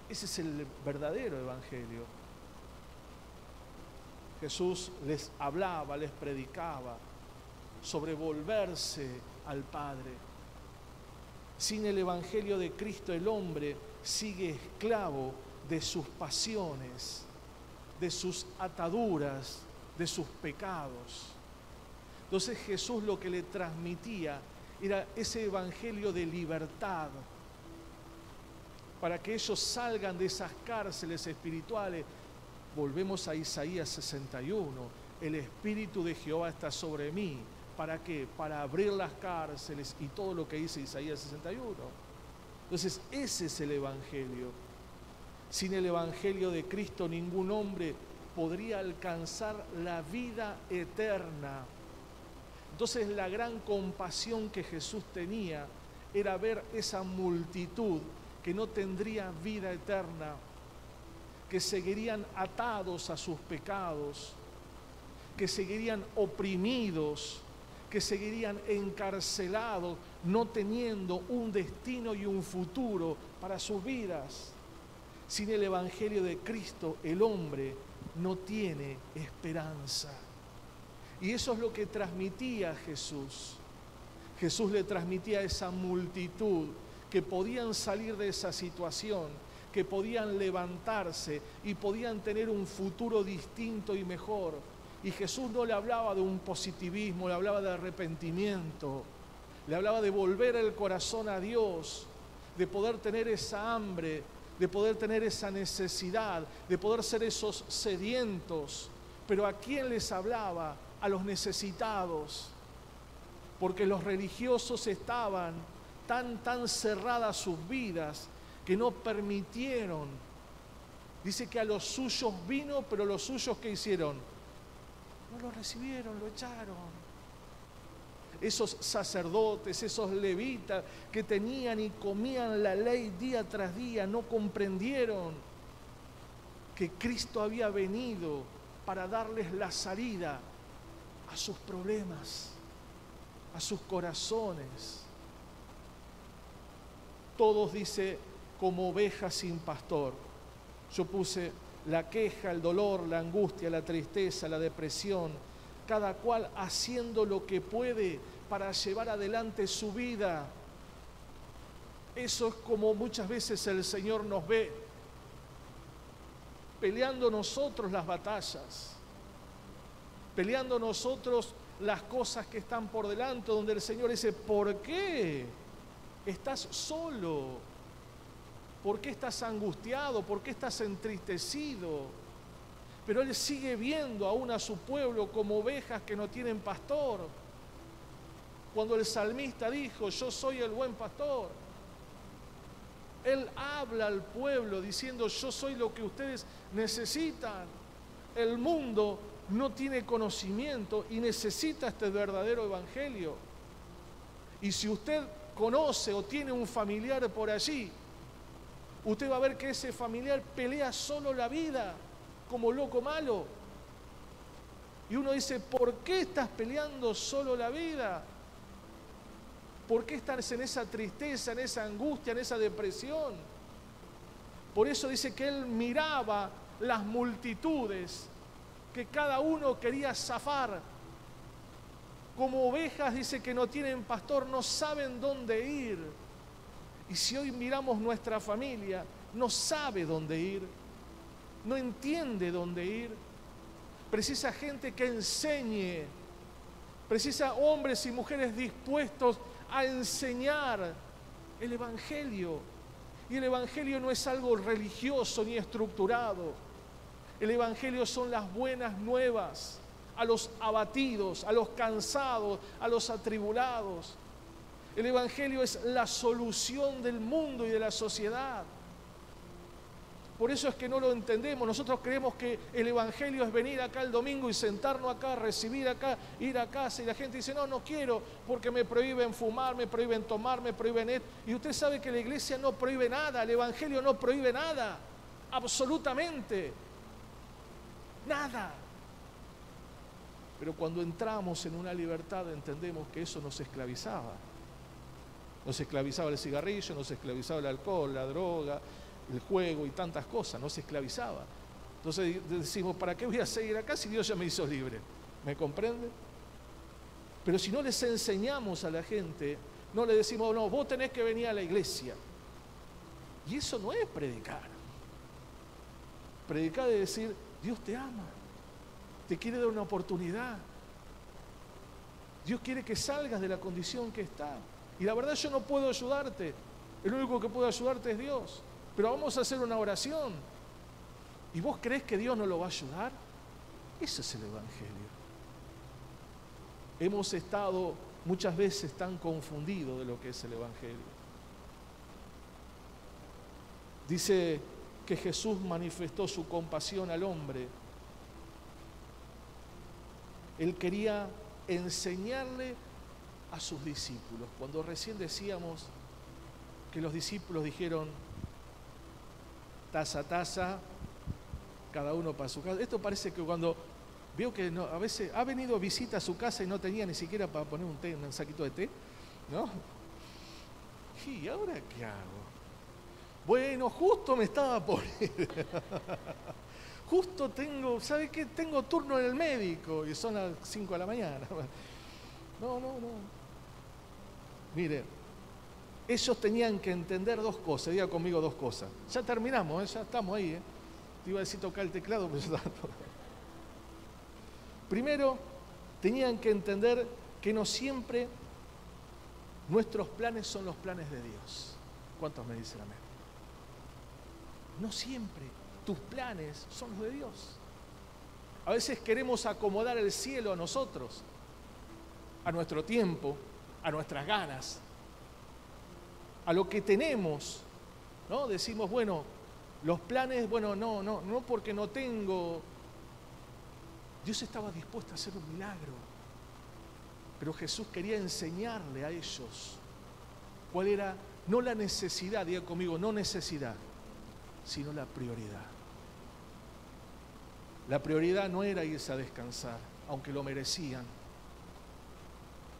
Ese es el verdadero evangelio. Jesús les hablaba, les predicaba sobre volverse al Padre. Sin el evangelio de Cristo, el hombre sigue esclavo de sus pasiones, de sus ataduras, de sus pecados. Entonces Jesús lo que le transmitía era ese evangelio de libertad, para que ellos salgan de esas cárceles espirituales. Volvemos a Isaías 61, el Espíritu de Jehová está sobre mí. ¿Para qué? Para abrir las cárceles y todo lo que dice Isaías 61. Entonces ese es el evangelio. Sin el evangelio de Cristo ningún hombre podría alcanzar la vida eterna. Entonces la gran compasión que Jesús tenía era ver esa multitud que no tendría vida eterna, que seguirían atados a sus pecados, que seguirían oprimidos, que seguirían encarcelados, no teniendo un destino y un futuro para sus vidas. Sin el evangelio de Cristo, el hombre no tiene esperanza. Y eso es lo que transmitía Jesús. Jesús le transmitía a esa multitud que podían salir de esa situación, que podían levantarse y podían tener un futuro distinto y mejor. Y Jesús no le hablaba de un positivismo, le hablaba de arrepentimiento, le hablaba de volver el corazón a Dios, de poder tener esa hambre, de poder tener esa necesidad, de poder ser esos sedientos. Pero ¿a quién les hablaba? A los necesitados, porque los religiosos estaban tan cerradas sus vidas que no permitieron. Dice que a los suyos vino, pero los suyos ¿qué hicieron? No lo recibieron, lo echaron. Esos sacerdotes, esos levitas que tenían y comían la ley día tras día, no comprendieron que Cristo había venido para darles la salida a sus problemas, a sus corazones. Todos, dice, como ovejas sin pastor. Yo puse la queja, el dolor, la angustia, la tristeza, la depresión, cada cual haciendo lo que puede para llevar adelante su vida. Eso es como muchas veces el Señor nos ve, peleando nosotros las batallas, peleando nosotros las cosas que están por delante, donde el Señor dice, ¿por qué estás solo? ¿Por qué estás angustiado? ¿Por qué estás entristecido? Pero Él sigue viendo aún a su pueblo como ovejas que no tienen pastor. Cuando el salmista dijo, yo soy el buen pastor, Él habla al pueblo diciendo, yo soy lo que ustedes necesitan. El mundo no tiene conocimiento y necesita este verdadero evangelio. Y si usted conoce o tiene un familiar por allí, usted va a ver que ese familiar pelea solo la vida, como loco malo. Y uno dice, ¿por qué estás peleando solo la vida? ¿Por qué estás en esa tristeza, en esa angustia, en esa depresión? Por eso dice que Él miraba las multitudes, que cada uno quería zafar. Como ovejas, dice, que no tienen pastor, no saben dónde ir. Y si hoy miramos nuestra familia, no sabe dónde ir, no entiende dónde ir. Precisa gente que enseñe, precisa hombres y mujeres dispuestos a enseñar el Evangelio. Y el Evangelio no es algo religioso ni estructurado. El Evangelio son las buenas nuevas a los abatidos, a los cansados, a los atribulados. El Evangelio es la solución del mundo y de la sociedad. Por eso es que no lo entendemos. Nosotros creemos que el Evangelio es venir acá el domingo y sentarnos acá, recibir acá, ir a casa. Y la gente dice, no, no quiero porque me prohíben fumar, me prohíben tomar, me prohíben esto. Y usted sabe que la iglesia no prohíbe nada, el Evangelio no prohíbe nada, absolutamente nada. Pero cuando entramos en una libertad entendemos que eso nos esclavizaba. Nos esclavizaba el cigarrillo, nos esclavizaba el alcohol, la droga, el juego y tantas cosas, nos esclavizaba. Entonces decimos, ¿para qué voy a seguir acá si Dios ya me hizo libre? ¿Me comprende? Pero si no les enseñamos a la gente, no le decimos, no, vos tenés que venir a la iglesia. Y eso no es predicar. Predicar es decir, Dios te ama, te quiere dar una oportunidad. Dios quiere que salgas de la condición que está. Y la verdad yo no puedo ayudarte. El único que puede ayudarte es Dios. Pero vamos a hacer una oración. ¿Y vos crees que Dios no lo va a ayudar? Ese es el Evangelio. Hemos estado muchas veces tan confundidos de lo que es el Evangelio. Dice que Jesús manifestó su compasión al hombre. Él quería enseñarle a sus discípulos. Cuando recién decíamos que los discípulos dijeron, taza a taza, cada uno para su casa. Esto parece que cuando veo que no, a veces ha venido visita a su casa y no tenía ni siquiera para poner un té, un saquito de té, ¿no? ¿Y ahora qué hago? Bueno, justo me estaba por ir. Justo tengo, ¿sabe qué? Tengo turno en el médico y son las 5 de la mañana. No. Mire, ellos tenían que entender dos cosas, diga conmigo dos cosas. Ya terminamos, ya estamos ahí. Te iba a decir tocar el teclado, pero ya está. Primero, tenían que entender que no siempre nuestros planes son los planes de Dios. ¿Cuántos me dicen amén? No siempre tus planes son los de Dios. A veces queremos acomodar el cielo a nosotros, a nuestro tiempo, a nuestras ganas, a lo que tenemos, ¿no? Decimos, bueno, los planes, bueno, no porque no tengo. Dios estaba dispuesto a hacer un milagro, pero Jesús quería enseñarle a ellos cuál era, no la necesidad, diga conmigo, no necesidad, sino la prioridad. La prioridad no era irse a descansar, aunque lo merecían.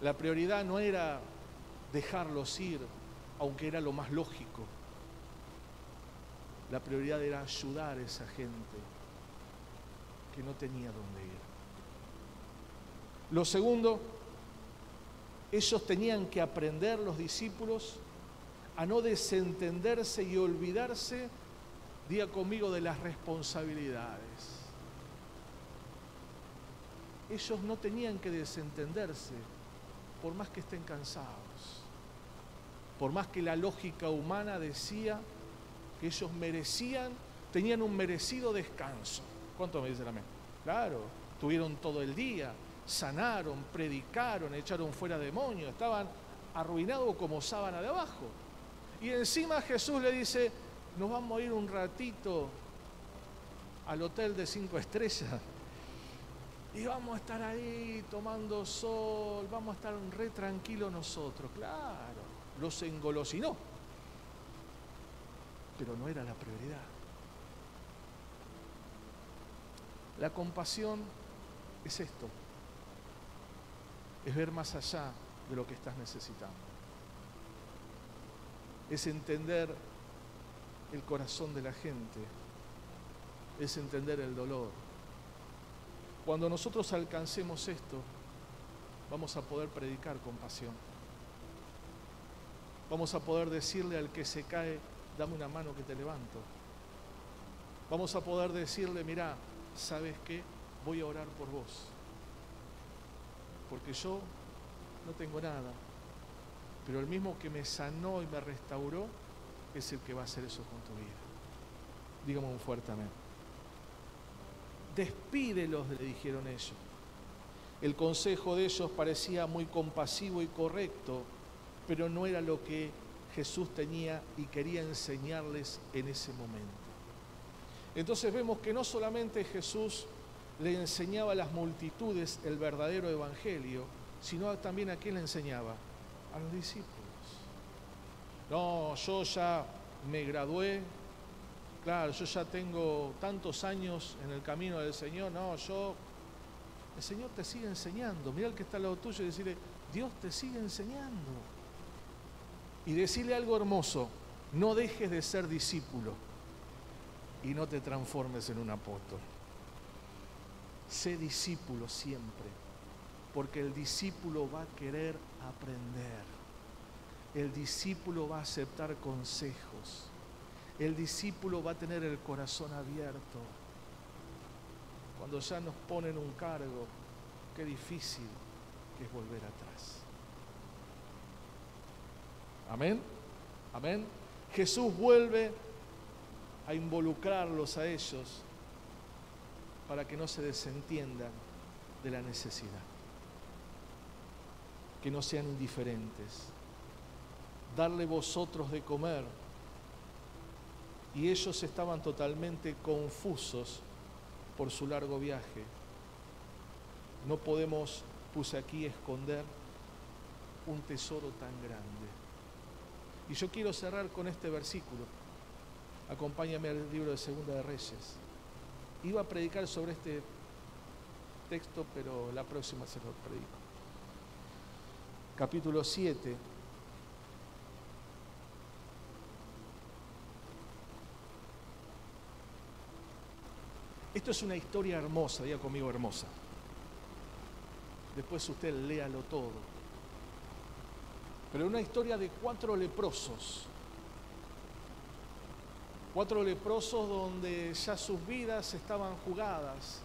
La prioridad no era dejarlos ir, aunque era lo más lógico. La prioridad era ayudar a esa gente que no tenía dónde ir. Lo segundo, ellos tenían que aprender, los discípulos, a no desentenderse y olvidarse, diga conmigo, de las responsabilidades. Ellos no tenían que desentenderse, por más que estén cansados, por más que la lógica humana decía que ellos merecían, tenían un merecido descanso. ¿Cuántos me dicen amén? Claro, tuvieron todo el día, sanaron, predicaron, echaron fuera demonios, estaban arruinados como sábana de abajo. Y encima Jesús le dice, nos vamos a ir un ratito al hotel de 5 estrellas y vamos a estar ahí tomando sol, vamos a estar re tranquilos nosotros. Claro, los engolosinó, pero no era la prioridad. La compasión es esto, es ver más allá de lo que estás necesitando, es entender el corazón de la gente, es entender el dolor. Cuando nosotros alcancemos esto, vamos a poder predicar compasión. Vamos a poder decirle al que se cae, dame una mano que te levanto. Vamos a poder decirle, mirá, ¿sabes qué? Voy a orar por vos. Porque yo no tengo nada, pero el mismo que me sanó y me restauró es el que va a hacer eso con tu vida. Dígame un fuerte amén. Despídelos, le dijeron ellos. El consejo de ellos parecía muy compasivo y correcto, pero no era lo que Jesús tenía y quería enseñarles en ese momento. Entonces vemos que no solamente Jesús le enseñaba a las multitudes el verdadero evangelio, sino también a quién le enseñaba, a los discípulos. No, yo ya me gradué, claro, yo ya tengo tantos años en el camino del Señor, el Señor te sigue enseñando. Mira el que está al lado tuyo y decirle, Dios te sigue enseñando. Y decirle algo hermoso, no dejes de ser discípulo y no te transformes en un apóstol. Sé discípulo siempre, porque el discípulo va a querer aprender. El discípulo va a aceptar consejos. El discípulo va a tener el corazón abierto. Cuando ya nos ponen un cargo, qué difícil que es volver atrás. Amén, amén. Jesús vuelve a involucrarlos a ellos para que no se desentiendan de la necesidad, que no sean indiferentes. Darle vosotros de comer. Y ellos estaban totalmente confusos por su largo viaje. No podemos, puse aquí, esconder un tesoro tan grande. Y yo quiero cerrar con este versículo. Acompáñame al libro de Segunda de Reyes. Iba a predicar sobre este texto, pero la próxima se lo predico. Capítulo 7. Esto es una historia hermosa, diga conmigo hermosa. Después usted léalo todo. Pero una historia de 4 leprosos. 4 leprosos donde ya sus vidas estaban jugadas.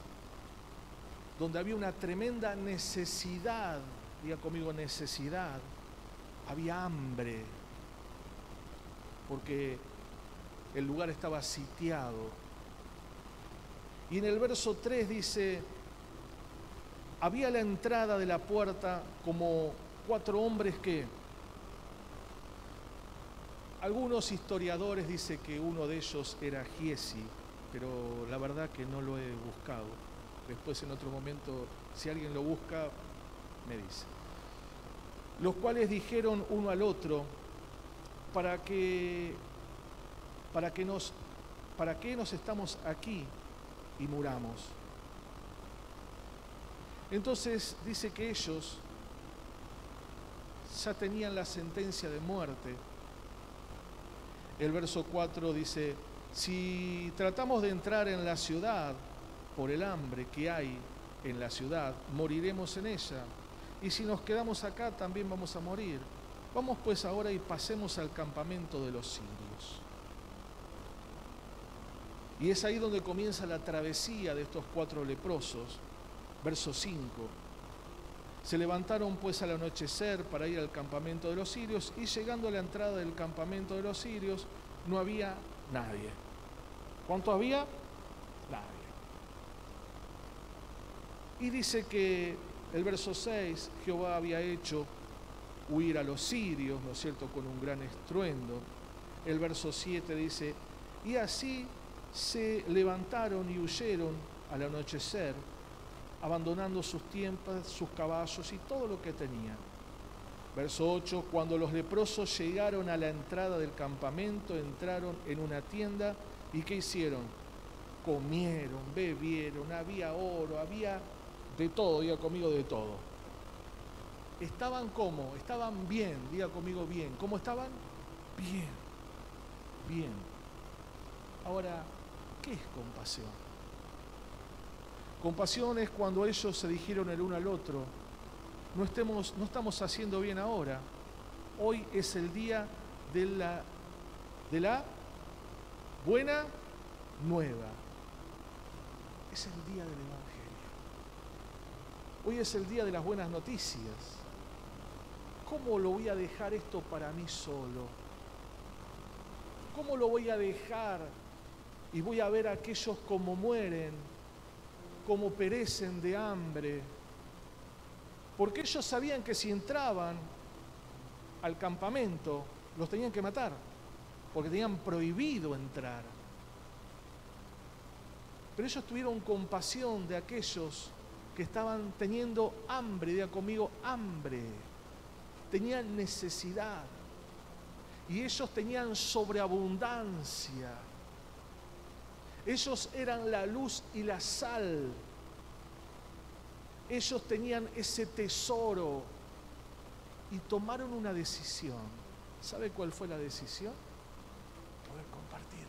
Donde había una tremenda necesidad. Diga conmigo necesidad. Había hambre. Porque el lugar estaba sitiado. Y en el verso 3 dice, había a la entrada de la puerta como 4 hombres que, algunos historiadores dicen que uno de ellos era Giesi, pero la verdad que no lo he buscado. Después en otro momento, si alguien lo busca, me dice. Los cuales dijeron uno al otro, ¿para qué nos estamos aquí y muramos? Entonces dice que ellos ya tenían la sentencia de muerte. El verso 4 dice, si tratamos de entrar en la ciudad por el hambre que hay en la ciudad, moriremos en ella. Y si nos quedamos acá, también vamos a morir. Vamos pues ahora y pasemos al campamento de los sirios. Y es ahí donde comienza la travesía de estos 4 leprosos. Verso 5. Se levantaron pues al anochecer para ir al campamento de los sirios, y llegando a la entrada del campamento de los sirios no había nadie. ¿Cuánto había? Nadie. Y dice que el verso 6, Jehová había hecho huir a los sirios, ¿no es cierto?, con un gran estruendo. El verso 7 dice, y así se levantaron y huyeron al anochecer, abandonando sus tiendas, sus caballos y todo lo que tenían. Verso 8, cuando los leprosos llegaron a la entrada del campamento, entraron en una tienda y ¿qué hicieron? Comieron, bebieron, había oro, había de todo, diga conmigo de todo. ¿Estaban cómo? Estaban bien, diga conmigo bien. ¿Cómo estaban? Bien, bien. Ahora, ¿qué es compasión? Compasión es cuando ellos se dijeron el uno al otro, no estamos haciendo bien ahora. Hoy es el día de la buena nueva. Es el día del Evangelio. Hoy es el día de las buenas noticias. ¿Cómo lo voy a dejar esto para mí solo? ¿Cómo lo voy a dejar y voy a ver a aquellos como mueren, como perecen de hambre? Porque ellos sabían que si entraban al campamento, los tenían que matar, porque tenían prohibido entrar. Pero ellos tuvieron compasión de aquellos que estaban teniendo hambre, diga conmigo, hambre. Tenían necesidad. Y ellos tenían sobreabundancia. Ellos eran la luz y la sal. Ellos tenían ese tesoro y tomaron una decisión. ¿Sabe cuál fue la decisión? Poder compartirlo.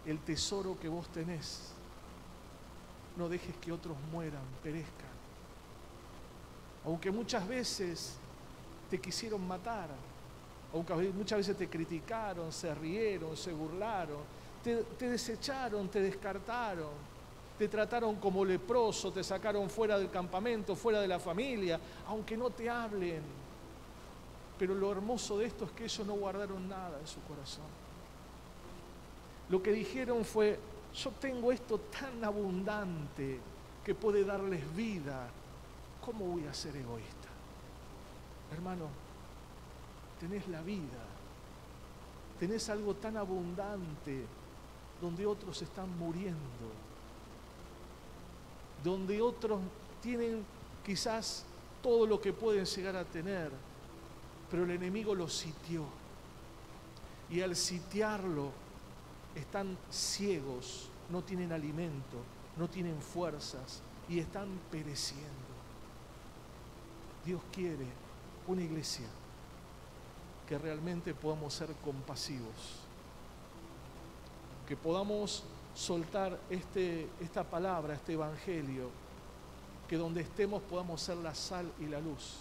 El tesoro que vos tenés, no dejes que otros mueran, perezcan. Aunque muchas veces te quisieron matar, aunque muchas veces te criticaron, se rieron, se burlaron, te desecharon, te descartaron, te trataron como leproso, te sacaron fuera del campamento, fuera de la familia, aunque no te hablen. Pero lo hermoso de esto es que ellos no guardaron nada en su corazón. Lo que dijeron fue, yo tengo esto tan abundante que puede darles vida, ¿cómo voy a ser egoísta? Hermano, tenés la vida, tenés algo tan abundante donde otros están muriendo, donde otros tienen quizás todo lo que pueden llegar a tener, pero el enemigo los sitió. Y al sitiarlo, están ciegos, no tienen alimento, no tienen fuerzas y están pereciendo. Dios quiere una iglesia que realmente podamos ser compasivos, que podamos soltar esta palabra, este evangelio, que donde estemos podamos ser la sal y la luz,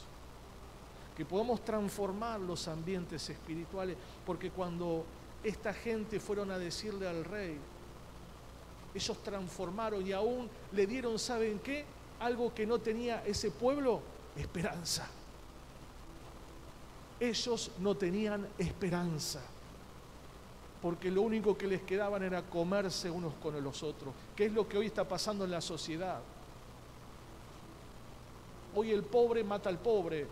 que podamos transformar los ambientes espirituales, porque cuando esta gente fueron a decirle al rey, ellos transformaron y aún le dieron, ¿saben qué? Algo que no tenía ese pueblo, esperanza. Ellos no tenían esperanza, porque lo único que les quedaban era comerse unos con los otros, que es lo que hoy está pasando en la sociedad. Hoy el pobre mata al pobre.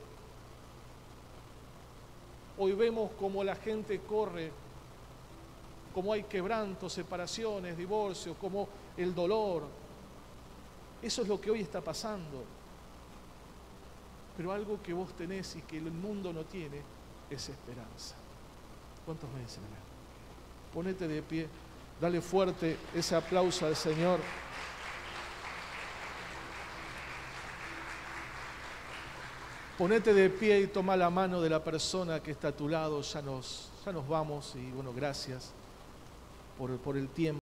Hoy vemos cómo la gente corre, cómo hay quebrantos, separaciones, divorcios, cómo el dolor. Eso es lo que hoy está pasando. Pero algo que vos tenés y que el mundo no tiene es esperanza. ¿Cuántos me dicen amén? Ponete de pie, dale fuerte ese aplauso al Señor. Ponete de pie y toma la mano de la persona que está a tu lado. Ya nos vamos y bueno, gracias por el tiempo.